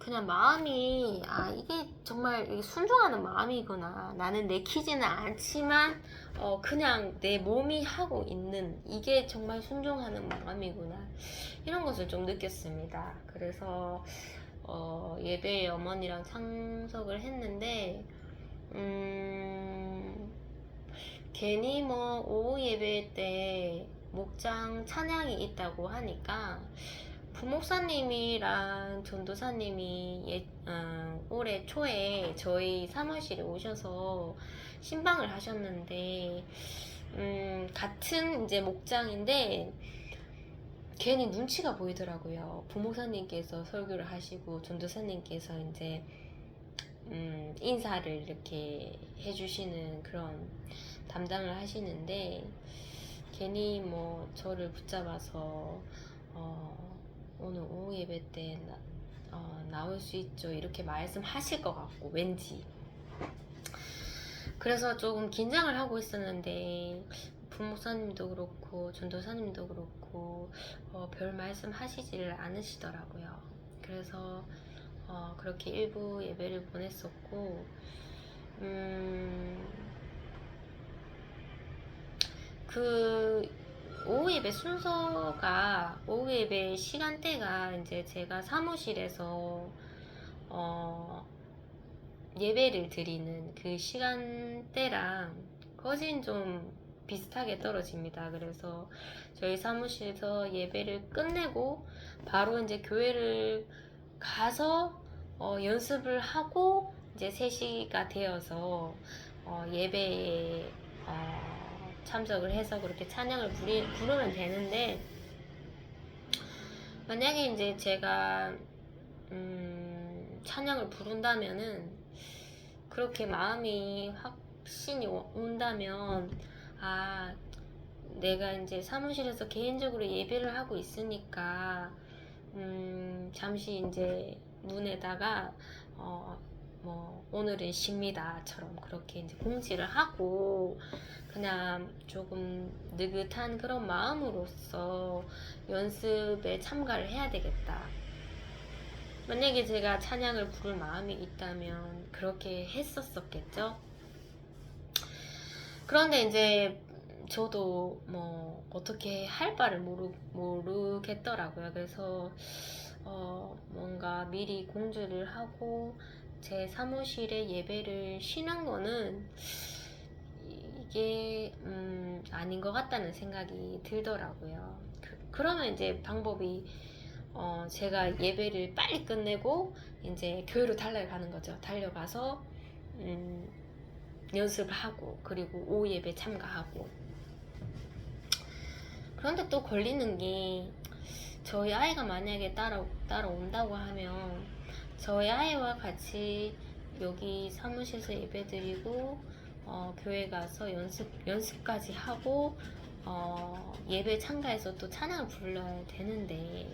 A: 그냥 마음이 이게 정말 순종하는 마음이구나. 나는 내키지는 않지만 그냥 내 몸이 하고 있는 이게 정말 순종하는 마음이구나. 이런 것을 좀 느꼈습니다. 그래서 예배에 어머니랑 참석을 했는데 괜히 뭐 오후 예배 때 목장 찬양이 있다고 하니까 부목사님이랑 전도사님이 올해 초에 저희 사무실에 오셔서 신방을 하셨는데 같은 이제 목장인데 괜히 눈치가 보이더라고요. 부목사님께서 설교를 하시고 전도사님께서 이제 인사를 이렇게 해주시는 그런 담당을 하시는데 괜히 뭐 저를 붙잡아서 오늘 오후 예배 때 나올 수 있죠 이렇게 말씀하실 것 같고 왠지 그래서 조금 긴장을 하고 있었는데 부목사님도 그렇고 전도사님도 그렇고 별 말씀 하시지를 않으시더라고요. 그래서 그렇게 일부 예배를 보냈었고 그 오후 예배 순서가 오후 예배 시간대가 이제 제가 사무실에서 예배를 드리는 그 시간대랑 거진 좀 비슷하게 떨어집니다. 그래서 저희 사무실에서 예배를 끝내고 바로 이제 교회를 가서 연습을 하고 이제 3시가 되어서 예배에 참석을 해서 그렇게 찬양을 부르면 되는데 만약에 이제 제가 찬양을 부른다면은 그렇게 마음이 확신이 온다면 내가 이제 사무실에서 개인적으로 예배를 하고 있으니까 잠시 이제 문에다가 뭐 오늘은 쉽니다처럼 그렇게 이제 공지를 하고 그냥 조금 느긋한 그런 마음으로서 연습에 참가를 해야 되겠다. 만약에 제가 찬양을 부를 마음이 있다면 그렇게 했었겠죠. 그런데 이제 저도 뭐 어떻게 할 바를 모르겠더라고요. 그래서 뭔가 미리 공지를 하고 제 사무실에 예배를 쉬는 거는 이게 아닌 것 같다는 생각이 들더라고요. 그러면 이제 방법이 제가 예배를 빨리 끝내고 이제 교회로 달려가는 거죠. 달려가서 연습을 하고 그리고 오후 예배 참가하고. 그런데 또 걸리는 게 저희 아이가 만약에 따라온다고 하면 저희 아이와 같이 여기 사무실에서 예배드리고 교회 가서 연습까지 하고 예배 참가해서 또 찬양을 불러야 되는데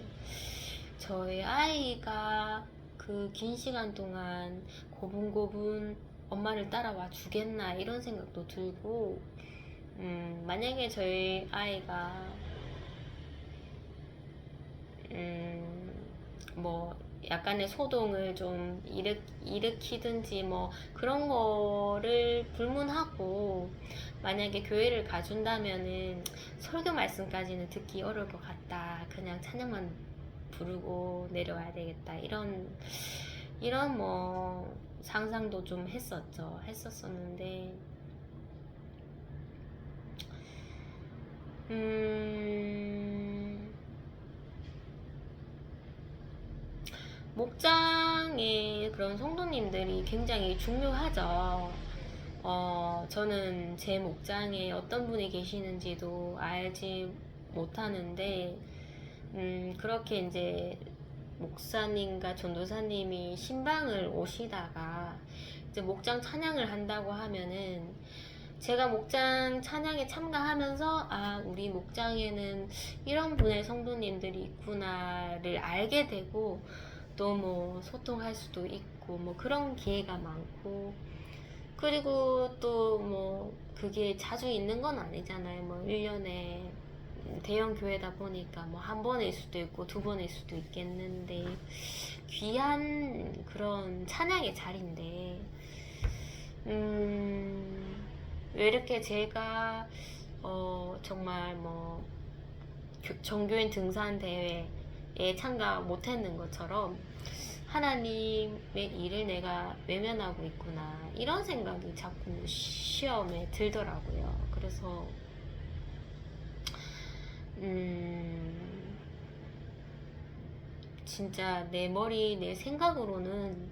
A: 저희 아이가 그 긴 시간 동안 고분고분 엄마를 따라와 주겠나 이런 생각도 들고 만약에 저희 아이가 뭐 약간의 소동을 좀 일으키든지 뭐 그런 거를 불문하고 만약에 교회를 가준다면은 설교 말씀까지는 듣기 어려울 것 같다. 그냥 찬양만 부르고 내려와야 되겠다. 이런 뭐 상상도 좀 했었었는데 목장의 그런 성도님들이 굉장히 중요하죠. 저는 제 목장에 어떤 분이 계시는지도 알지 못하는데, 그렇게 이제 목사님과 전도사님이 신방을 오시다가 이제 목장 찬양을 한다고 하면은 제가 목장 찬양에 참가하면서 우리 목장에는 이런 분의 성도님들이 있구나를 알게 되고 또 뭐 소통할 수도 있고 뭐 그런 기회가 많고 그리고 또 뭐 그게 자주 있는 건 아니잖아요. 뭐 1년에 대형 교회다 보니까 뭐 한 번일 수도 있고 두 번일 수도 있겠는데 귀한 그런 찬양의 자리인데 왜 이렇게 제가 정말 뭐 정교인 등산 대회에 참가 못했는 것처럼 하나님의 일을 내가 외면하고 있구나 이런 생각이 자꾸 시험에 들더라고요. 그래서 진짜 내 머리 내 생각으로는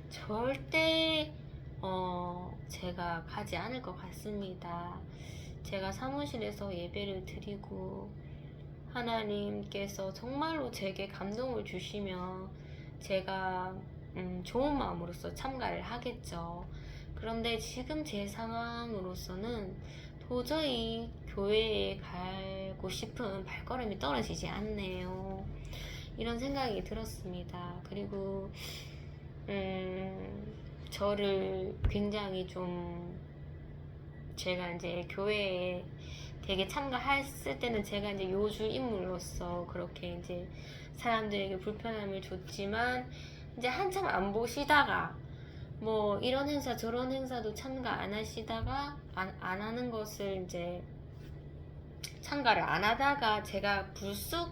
A: 절대 제가 가지 않을 것 같습니다. 제가 사무실에서 예배를 드리고 하나님께서 정말로 제게 감동을 주시며 제가 좋은 마음으로서 참가를 하겠죠. 그런데 지금 제 상황으로서는 도저히 교회에 가고 싶은 발걸음이 떨어지지 않네요. 이런 생각이 들었습니다. 그리고 저를 굉장히 좀 제가 이제 교회에 되게 참가했을 때는 제가 이제 요주 인물로서 그렇게 이제 사람들에게 불편함을 줬지만 이제 한참 안 보시다가 뭐 이런 행사 저런 행사도 참가 안 하시다가 안 하는 것을 이제 참가를 안 하다가 제가 불쑥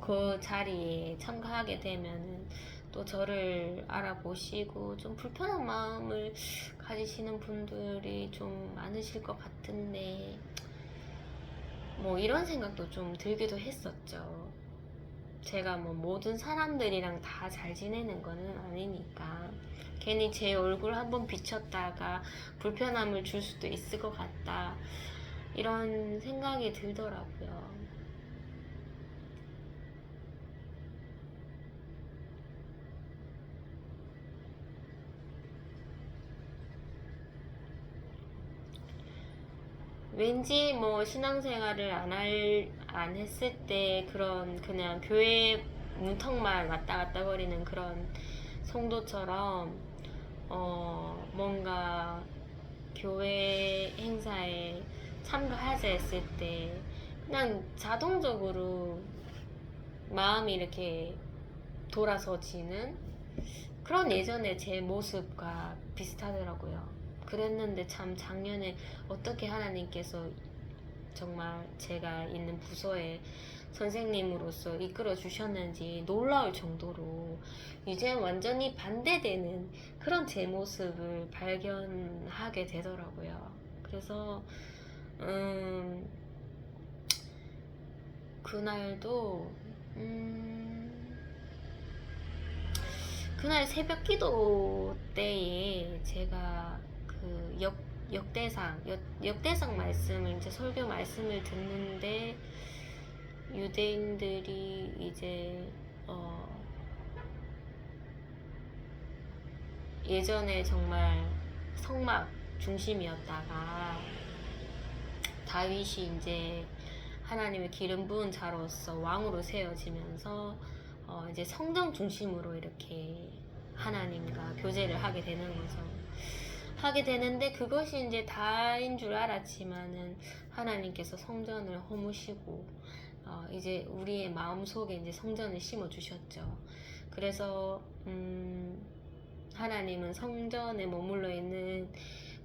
A: 그 자리에 참가하게 되면은 또 저를 알아보시고 좀 불편한 마음을 가지시는 분들이 좀 많으실 것 같은데 뭐 이런 생각도 좀 들기도 했었죠. 제가 뭐 모든 사람들이랑 다 잘 지내는 거는 아니니까 괜히 제 얼굴 한번 비쳤다가 불편함을 줄 수도 있을 것 같다 이런 생각이 들더라고요. 왠지 뭐 신앙생활을 안 했을 때 그런 그냥 교회 문턱만 왔다 갔다 거리는 그런 성도처럼 뭔가 교회 행사에 참가하자 했을 때 그냥 자동적으로 마음이 이렇게 돌아서지는 그런 예전에 제 모습과 비슷하더라고요. 그랬는데 참 작년에 어떻게 하나님께서 정말 제가 있는 부서에 선생님으로서 이끌어 주셨는지 놀라울 정도로 이제 완전히 반대되는 그런 제 모습을 발견하게 되더라고요. 그래서 그날도 그날 새벽 기도 때에 제가 그 역대상 말씀을 이제 설교 말씀을 듣는데 유대인들이 이제 예전에 정말 성막 중심이었다가 다윗이 이제 하나님의 기름 부은 자로서 왕으로 세워지면서 이제 성전 중심으로 이렇게 하나님과 교제를 하게 되는 거죠. 하게 되는데 그것이 이제 다인 줄 알았지만은 하나님께서 성전을 허무시고 이제 우리의 마음속에 이제 성전을 심어 주셨죠. 그래서 하나님은 성전에 머물러 있는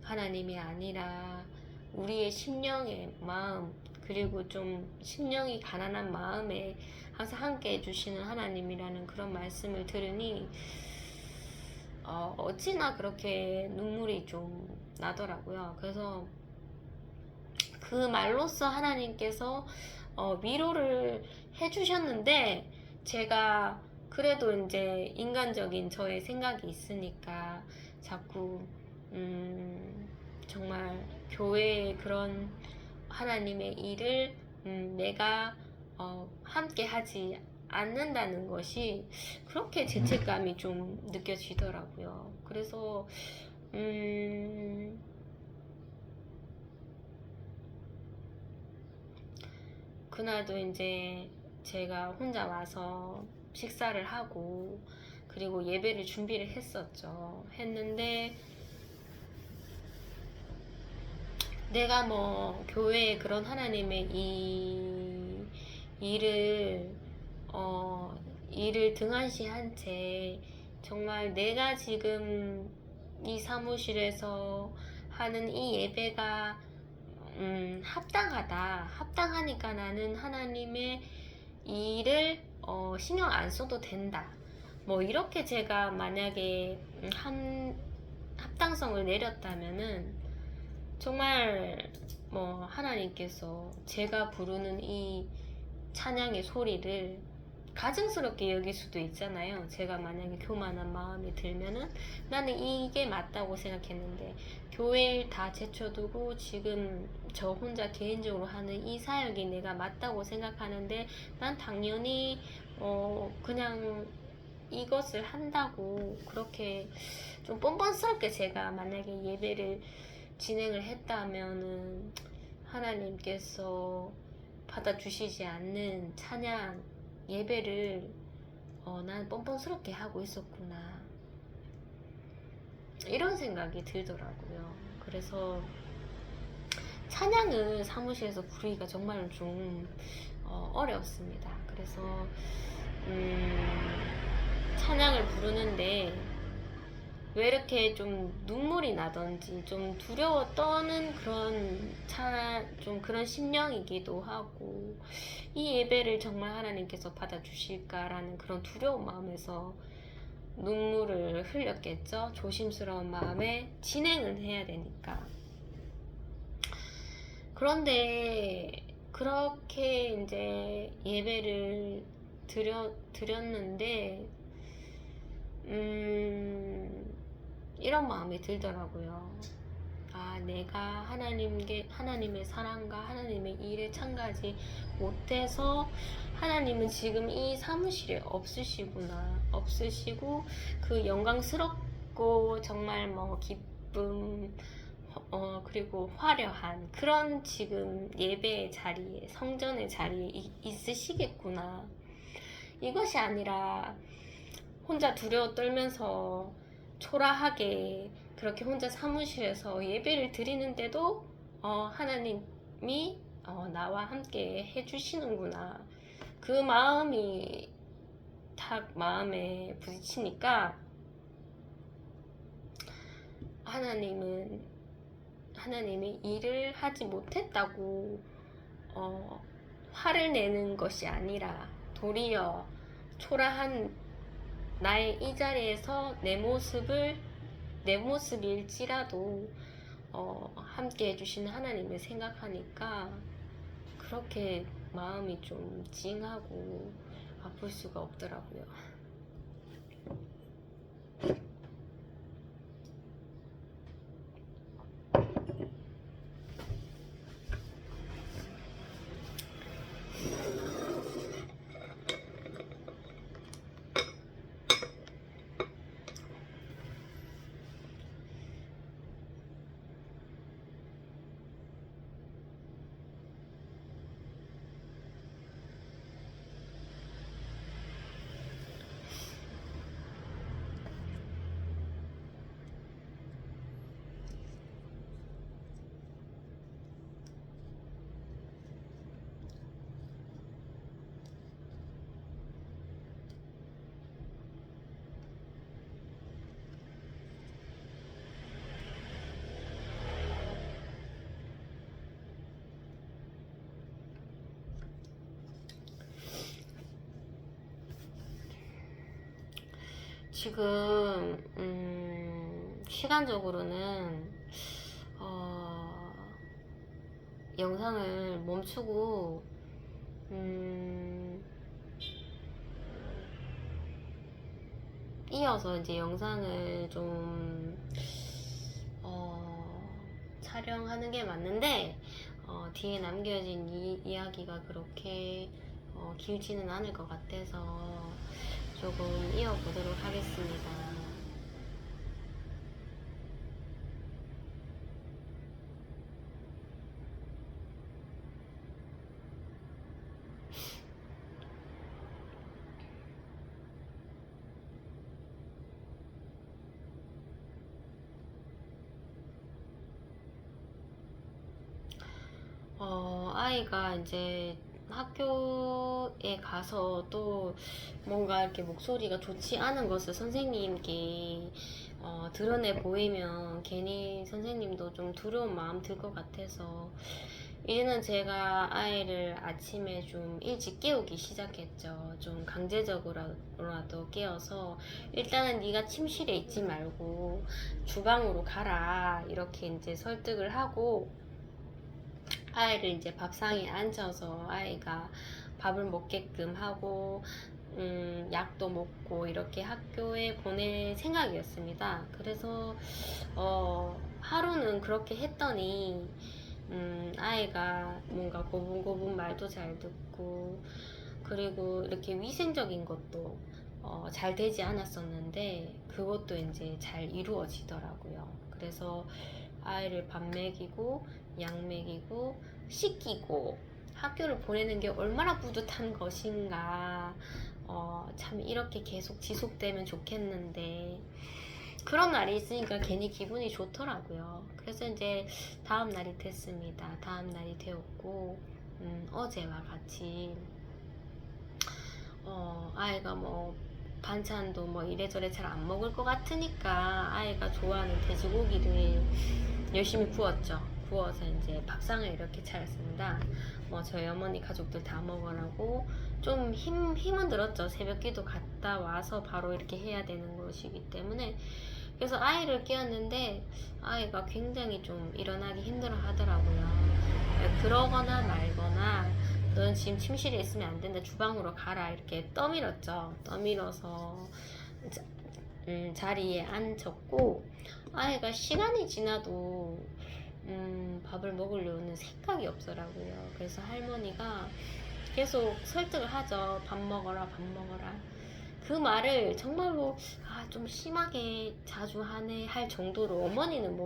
A: 하나님이 아니라 우리의 심령의 마음, 그리고 좀 심령이 가난한 마음에 항상 함께 해주시는 하나님이라는 그런 말씀을 들으니 어찌나 그렇게 눈물이 좀 나더라고요. 그래서 그 말로써 하나님께서 위로를 해주셨는데 제가 그래도 이제 인간적인 저의 생각이 있으니까 자꾸 정말 교회의 그런 하나님의 일을 내가 함께 하지 않는다는 것이 그렇게 죄책감이 좀 느껴지더라고요. 그래서 그날도 이제 제가 혼자 와서 식사를 하고 그리고 예배를 준비를 했었죠. 했는데 내가 뭐 교회에 그런 하나님의 이 일을 등한시한 채 정말 내가 지금 이 사무실에서 하는 이 예배가 합당하니까 나는 하나님의 일을 신경 안 써도 된다. 뭐 이렇게 제가 만약에 합당성을 내렸다면은 정말 뭐 하나님께서 제가 부르는 이 찬양의 소리를 가증스럽게 여길 수도 있잖아요. 제가 만약에 교만한 마음이 들면은 나는 이게 맞다고 생각했는데 교회를 다 제쳐두고 지금 저 혼자 개인적으로 하는 이 사역이 내가 맞다고 생각하는데 난 당연히 그냥 이것을 한다고 그렇게 좀 뻔뻔스럽게 제가 만약에 예배를 진행을 했다면은 하나님께서 받아주시지 않는 찬양 예배를 난 뻔뻔스럽게 하고 있었구나 이런 생각이 들더라고요. 그래서 찬양을 사무실에서 부르기가 정말 좀 어려웠습니다. 그래서 찬양을 부르는데 왜 이렇게 좀 눈물이 나던지 좀 두려워 떠는 좀 그런 심령이기도 하고 이 예배를 정말 하나님께서 받아주실까라는 그런 두려운 마음에서 눈물을 흘렸겠죠. 조심스러운 마음에 진행을 해야 되니까. 그런데 그렇게 이제 예배를 드렸는데 이런 마음이 들더라고요. 내가 하나님의 사랑과 하나님의 일에 참가하지 못해서 하나님은 지금 이 사무실에 없으시고 그 영광스럽고 정말 뭐 기쁨 그리고 화려한 그런 지금 예배의 자리에 성전의 자리에 있으시겠구나. 이것이 아니라 혼자 두려워 떨면서 초라하게 그렇게 혼자 사무실에서 예배를 드리는데도 하나님이 나와 함께 해주시는구나. 그 마음이 딱 마음에 부딪히니까 하나님의 일을 하지 못했다고 화를 내는 것이 아니라 도리어 초라한 나의 이 자리에서 내 모습일지라도 함께 해주시는 하나님을 생각하니까 그렇게 마음이 좀 찡하고 아플 수가 없더라고요. 지금 시간적으로는 영상을 멈추고 이어서 이제 영상을 좀 촬영하는 게 맞는데 뒤에 남겨진 이야기가 그렇게 길지는 않을 것 같아서 조금 이어보도록 하겠습니다. 아이가 이제 학교에 가서 또 뭔가 이렇게 목소리가 좋지 않은 것을 선생님께 드러내 보이면 괜히 선생님도 좀 두려운 마음 들 것 같아서 이제는 제가 아이를 아침에 좀 일찍 깨우기 시작했죠. 좀 강제적으로라도 깨워서 일단은 네가 침실에 있지 말고 주방으로 가라 이렇게 이제 설득을 하고 아이를 이제 밥상에 앉혀서 아이가 밥을 먹게끔 하고 약도 먹고 이렇게 학교에 보낼 생각이었습니다. 그래서 하루는 그렇게 했더니 아이가 뭔가 고분고분 말도 잘 듣고 그리고 이렇게 위생적인 것도 잘 되지 않았었는데 그것도 이제 잘 이루어지더라고요. 그래서 아이를 밥 먹이고 약 먹이고 씻기고 학교를 보내는 게 얼마나 뿌듯한 것인가. 참 이렇게 계속 지속되면 좋겠는데 그런 날이 있으니까 괜히 기분이 좋더라고요. 그래서 이제 다음 날이 됐습니다. 다음 날이 되었고 어제와 같이 아이가 뭐 반찬도 뭐 이래저래 잘 안 먹을 것 같으니까 아이가 좋아하는 돼지고기를 열심히 구웠죠. 구워서 이제 밥상을 이렇게 차렸습니다. 저희 어머니 가족들 다 먹으라고 좀 힘은 들었죠. 새벽 기도 갔다 와서 바로 이렇게 해야 되는 것이기 때문에. 그래서 아이를 깨웠는데 아이가 굉장히 좀 일어나기 힘들어 하더라고요. 그러거나 말거나 넌 지금 침실에 있으면 안 된다. 주방으로 가라. 이렇게 떠밀었죠. 떠밀어서 자리에 앉혔고 아이가 시간이 지나도 밥을 먹으려는 생각이 없더라고요. 그래서 할머니가 계속 설득을 하죠. 밥 먹어라, 밥 먹어라. 그 말을 정말로 좀 심하게 자주 하네 할 정도로 어머니는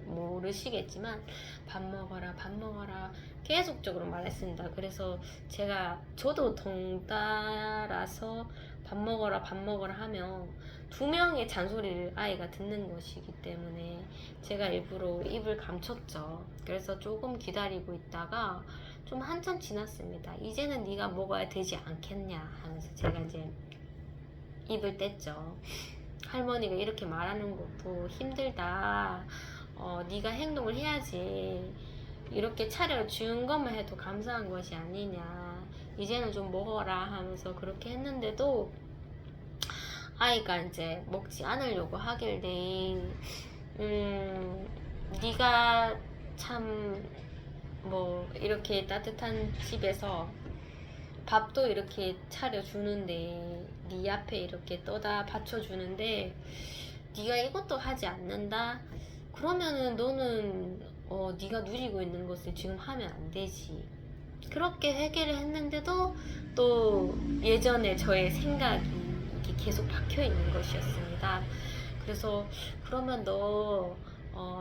A: 모르시겠지만 밥 먹어라, 밥 먹어라 계속적으로 말했습니다. 그래서 저도 덩달아서 밥 먹어라, 밥 먹어라 하면 두 명의 잔소리를 아이가 듣는 것이기 때문에 제가 일부러 입을 감췄죠. 그래서 조금 기다리고 있다가 좀 한참 지났습니다. 이제는 네가 먹어야 되지 않겠냐 하면서 제가 이제 입을 뗐죠. 할머니가 이렇게 말하는 것도 힘들다. 네가 행동을 해야지. 이렇게 차려준 것만 해도 감사한 것이 아니냐, 이제는 좀 먹어라 하면서 그렇게 했는데도 아이가 이제 먹지 않으려고 하길래 네가 참 뭐 이렇게 따뜻한 집에서 밥도 이렇게 차려주는데, 네 앞에 이렇게 떠다 받쳐주는데 네가 이것도 하지 않는다? 그러면은 너는 네가 누리고 있는 것을 지금 하면 안 되지. 그렇게 회개를 했는데도 또 예전에 저의 생각이 이게 계속 박혀 있는 것이었습니다. 그래서 그러면 너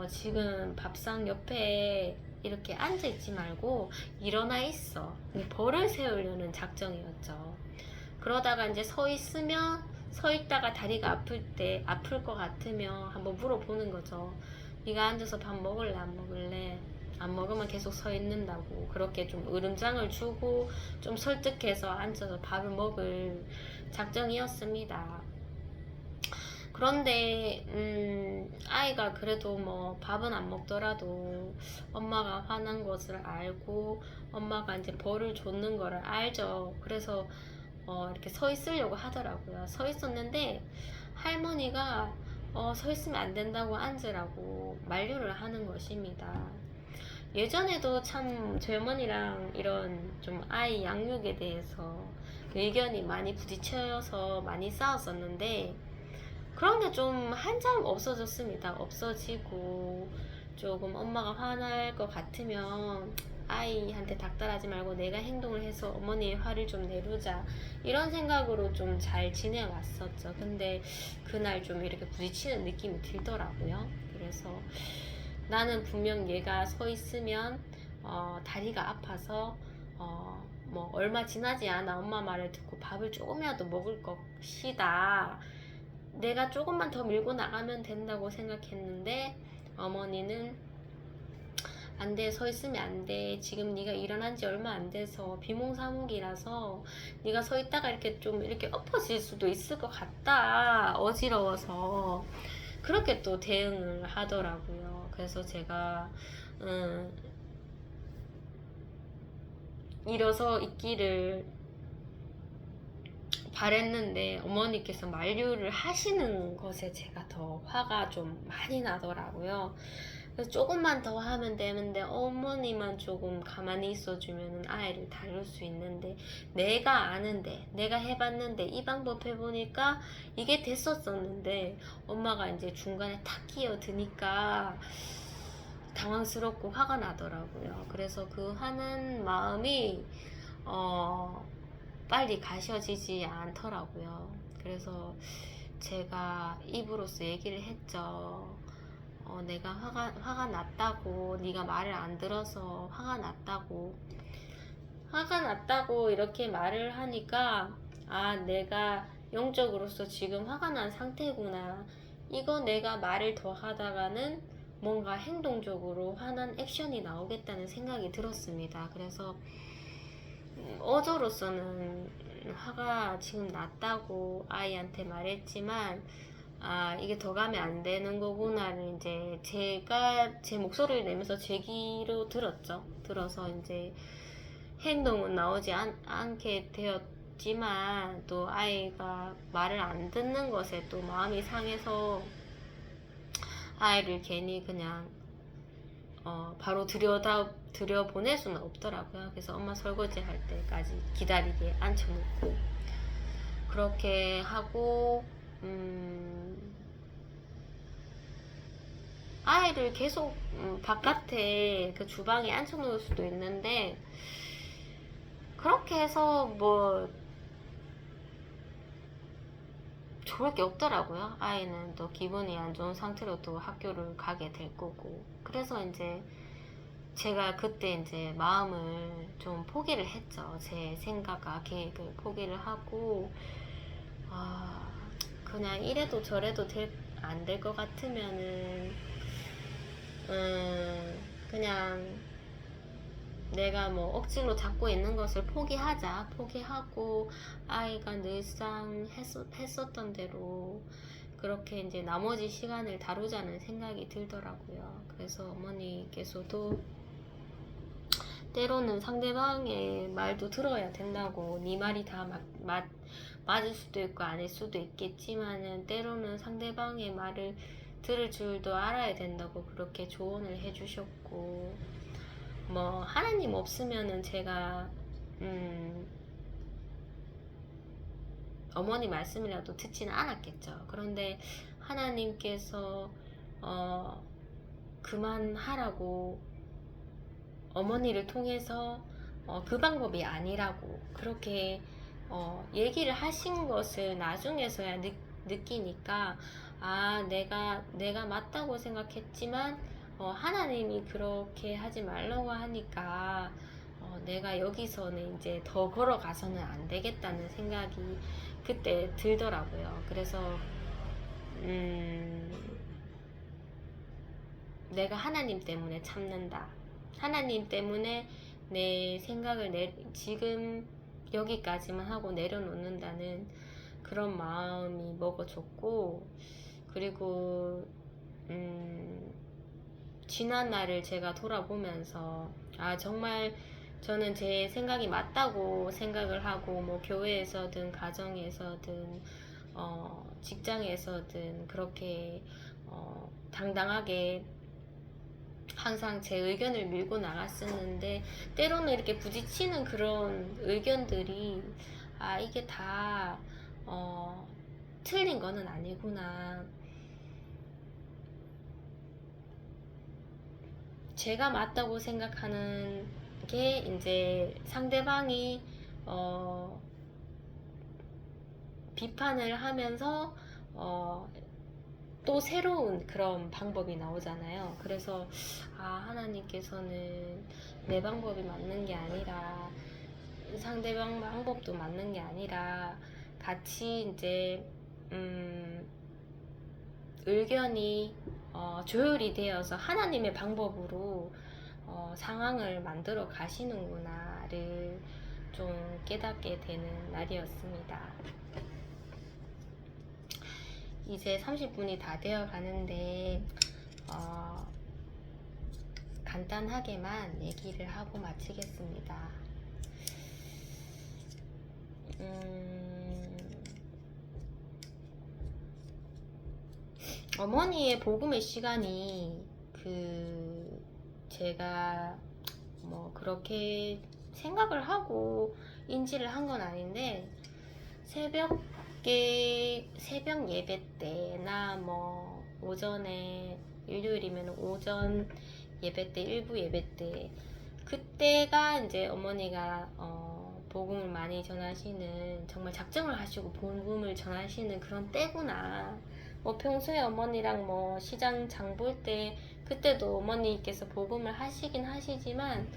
A: 지금 밥상 옆에 이렇게 앉아 있지 말고 일어나 있어. 벌을 세우려는 작정이었죠. 그러다가 이제 서 있으면, 서 있다가 다리가 아플 것 같으면 한번 물어보는 거죠. 네가 앉아서 밥 먹을래 안 먹을래? 안 먹으면 계속 서 있는다고. 그렇게 좀 으름장을 주고 좀 설득해서 앉아서 밥을 먹을 작정이었습니다. 그런데 아이가 그래도 뭐 밥은 안 먹더라도 엄마가 화난 것을 알고 엄마가 이제 벌을 줬는 거를 알죠. 그래서 이렇게 서 있으려고 하더라고요. 서 있었는데 할머니가 서 있으면 안 된다고 앉으라고 만류를 하는 것입니다. 예전에도 참 저희 어머니랑 이런 좀 아이 양육에 대해서 의견이 많이 부딪혀서 많이 싸웠었는데, 그런 게 좀 한참 없어졌습니다. 없어지고, 조금 엄마가 화날 것 같으면 아이한테 닥달하지 말고 내가 행동을 해서 어머니의 화를 좀 내보자, 이런 생각으로 좀 잘 지내왔었죠. 근데 그날 좀 이렇게 부딪히는 느낌이 들더라고요. 그래서 나는 분명 얘가 서 있으면 다리가 아파서 뭐 얼마 지나지 않아 엄마 말을 듣고 밥을 조금이라도 먹을 것이다, 내가 조금만 더 밀고 나가면 된다고 생각했는데 어머니는 안 돼, 서 있으면 안 돼, 지금 네가 일어난 지 얼마 안 돼서 비몽사몽이라서 네가 서 있다가 이렇게 좀 이렇게 엎어질 수도 있을 것 같다, 어지러워서. 그렇게 또 대응을 하더라고요. 그래서 제가 일어서 있기를 바랬는데 어머니께서 만류를 하시는 것에 제가 더 화가 좀 많이 나더라고요. 그래서 조금만 더 하면 되는데 어머니만 조금 가만히 있어주면 아이를 다룰 수 있는데, 내가 아는데, 내가 해봤는데, 이 방법 해보니까 이게 됐었었는데 엄마가 이제 중간에 탁 끼어드니까 당황스럽고 화가 나더라고요. 그래서 그 화난 마음이 빨리 가셔지지 않더라고요. 그래서 제가 입으로써 얘기를 했죠. 내가 화가 났다고, 네가 말을 안 들어서 화가 났다고 이렇게 말을 하니까, 아, 내가 영적으로서 지금 화가 난 상태구나, 이거 내가 말을 더 하다가는 뭔가 행동적으로 화난 액션이 나오겠다는 생각이 들었습니다. 그래서 어조로서는 화가 지금 났다고 아이한테 말했지만, 아, 이게 더 가면 안 되는 거구나를 이제 제가 제 목소리를 내면서 제 귀로 들어서 이제 행동은 나오지 않게 되었지만, 또 아이가 말을 안 듣는 것에 또 마음이 상해서 아이를 괜히 그냥 바로 들여보낼 수는 없더라고요. 그래서 엄마 설거지 할 때까지 기다리게 앉혀놓고 그렇게 하고, 아이를 계속 바깥에 그 주방에 앉혀놓을 수도 있는데, 그렇게 해서 뭐 좋을 게 없더라고요. 아이는 또 기분이 안 좋은 상태로 또 학교를 가게 될 거고. 그래서 이제 제가 그때 이제 마음을 좀 포기를 했죠. 제 생각과 계획을 포기를 하고, 그냥 이래도 저래도 안 될 것 같으면은 그냥 내가 뭐 억지로 잡고 있는 것을 포기하고 아이가 늘상 했었던 대로 그렇게 이제 나머지 시간을 다루자는 생각이 들더라고요. 그래서 어머니께서도 때로는 상대방의 말도 들어야 된다고. 네 말이 다 맞을 수도 있고 아닐 수도 있겠지만은 때로는 상대방의 말을 들을 줄도 알아야 된다고 그렇게 조언을 해주셨고, 뭐 하나님 없으면은 제가 어머니 말씀이라도 듣지는 않았겠죠. 그런데 하나님께서 그만하라고 어머니를 통해서 그 방법이 아니라고 그렇게 얘기를 하신 것을 나중에서야 느끼니까, 아, 내가 맞다고 생각했지만 하나님이 그렇게 하지 말라고 하니까 내가 여기서는 이제 더 걸어가서는 안 되겠다는 생각이 그때 들더라고요. 그래서 내가 하나님 때문에 참는다. 하나님 때문에 내 생각을 지금 여기까지만 하고 내려놓는다는 그런 마음이 먹어졌고, 그리고 지난 날을 제가 돌아보면서, 아, 정말 저는 제 생각이 맞다고 생각을 하고, 뭐 교회에서든 가정에서든 직장에서든 그렇게 당당하게 항상 제 의견을 밀고 나갔었는데, 때로는 이렇게 부딪히는 그런 의견들이, 아, 이게 다 틀린 거는 아니구나. 제가 맞다고 생각하는 게 이제 상대방이 비판을 하면서 또 새로운 그런 방법이 나오잖아요. 그래서 하나님께서는 내 방법이 맞는 게 아니라 상대방 방법도 맞는 게 아니라 같이 이제 의견이 조율이 되어서 하나님의 방법으로 상황을 만들어 가시는구나를 좀 깨닫게 되는 날이었습니다. 이제 30분이 다 되어 가는데 간단하게만 얘기를 하고 마치겠습니다. 어머니의 복음의 시간이 제가 뭐 그렇게 생각을 하고 인지를 한 건 아닌데, 새벽 예배 때나 뭐 오전에, 일요일이면 오전 예배 때, 일부 예배 때, 그때가 이제 어머니가 복음을 많이 전하시는, 정말 작정을 하시고 복음을 전하시는 그런 때구나. 뭐 평소에 어머니랑 뭐 시장 장 볼 때 그때도 어머니께서 복음을 하시긴 하시지만,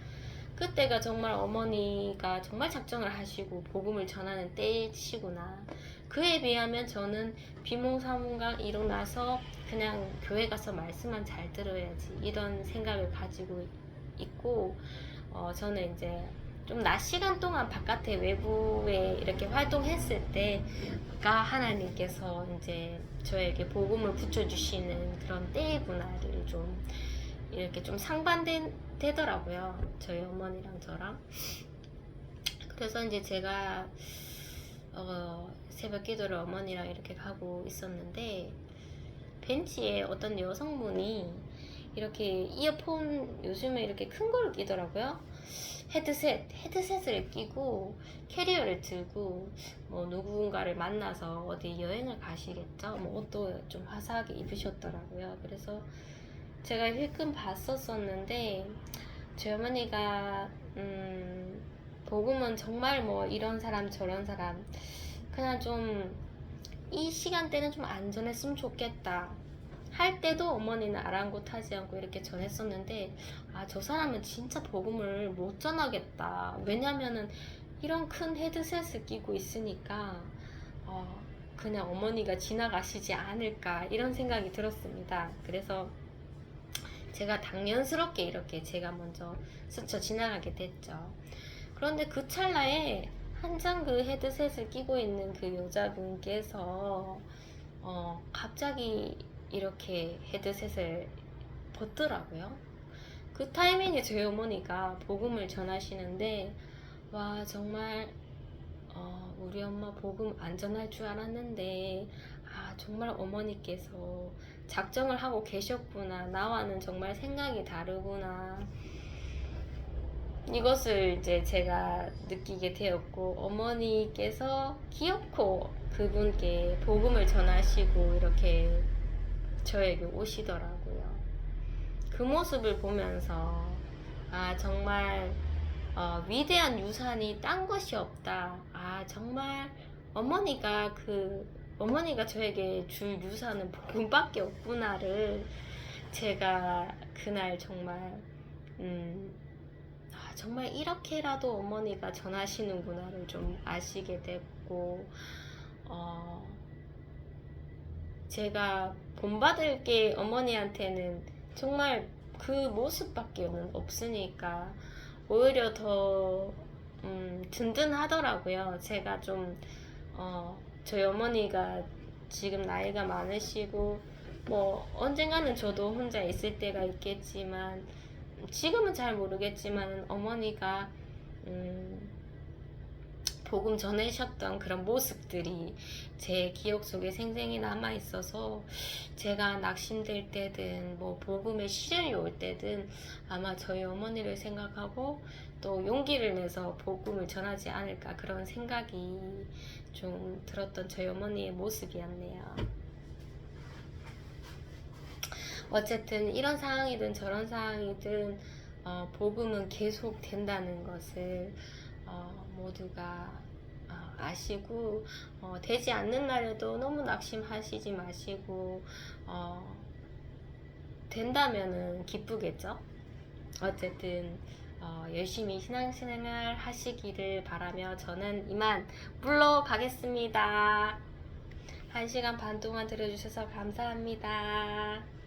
A: 그때가 정말 어머니가 정말 작정을 하시고 복음을 전하는 때시구나. 그에 비하면 저는 비몽사몽간 일어나서 그냥 교회 가서 말씀만 잘 들어야지, 이런 생각을 가지고 있고, 저는 이제 좀 낮 시간 동안 바깥에 외부에 이렇게 활동했을 때가 하나님께서 이제 저에게 복음을 붙여주시는 그런 때구나를 좀 이렇게 좀 상반되더라고요. 저희 어머니랑 저랑. 그래서 이제 제가 새벽 기도를 어머니랑 이렇게 가고 있었는데, 벤치에 어떤 여성분이 이렇게 이어폰, 요즘에 이렇게 큰 거를 끼더라고요. 헤드셋을 끼고 캐리어를 들고 뭐 누군가를 만나서 어디 여행을 가시겠죠. 뭐 옷도 좀 화사하게 입으셨더라고요. 그래서 제가 힐끔 봤었었는데, 제 어머니가 복음은 정말 뭐 이런 사람 저런 사람, 그냥 좀 이 시간대는 좀 안전했으면 좋겠다 할 때도 어머니는 아랑곳하지 않고 이렇게 전했었는데, 저 사람은 진짜 복음을 못 전하겠다. 왜냐면은 이런 큰 헤드셋을 끼고 있으니까 그냥 어머니가 지나가시지 않을까, 이런 생각이 들었습니다. 그래서 제가 당연스럽게 이렇게 제가 먼저 스쳐 지나가게 됐죠. 그런데 그 찰나에 한참 그 헤드셋을 끼고 있는 그 여자분께서 갑자기 이렇게 헤드셋을 벗더라고요. 그 타이밍에 저희 어머니가 복음을 전하시는데 와 정말 우리 엄마 복음 안 전할 줄 알았는데 정말 어머니께서 작정을 하고 계셨구나. 나와는 정말 생각이 다르구나. 이것을 이제 제가 느끼게 되었고, 어머니께서 기어코 그분께 복음을 전하시고 이렇게 저에게 오시더라고요. 그 모습을 보면서 정말 위대한 유산이 딴 것이 없다. 정말 어머니가 저에게 줄 유산은 복음밖에 없구나를 제가 그날 정말 정말 이렇게라도 어머니가 전하시는구나를 좀 아시게 됐고, 제가 본받을 게 어머니한테는 정말 그 모습밖에는 없으니까 오히려 더 든든하더라고요. 제가 좀 저희 어머니가 지금 나이가 많으시고 뭐 언젠가는 저도 혼자 있을 때가 있겠지만 지금은 잘 모르겠지만 어머니가 복음 전하셨던 그런 모습들이 제 기억 속에 생생히 남아 있어서 제가 낙심될 때든 뭐 복음의 시련이 올 때든 아마 저희 어머니를 생각하고 또 용기를 내서 복음을 전하지 않을까 그런 생각이 좀 들었던 저희 어머니의 모습이었네요. 어쨌든 이런 상황이든 저런 상황이든 복음은 계속 된다는 것을 모두가 아시고 되지 않는 날에도 너무 낙심하시지 마시고 된다면은 기쁘겠죠. 어쨌든 열심히 신앙생활 하시기를 바라며 저는 이만 물러가겠습니다. 1시간 반 동안 들어주셔서 감사합니다.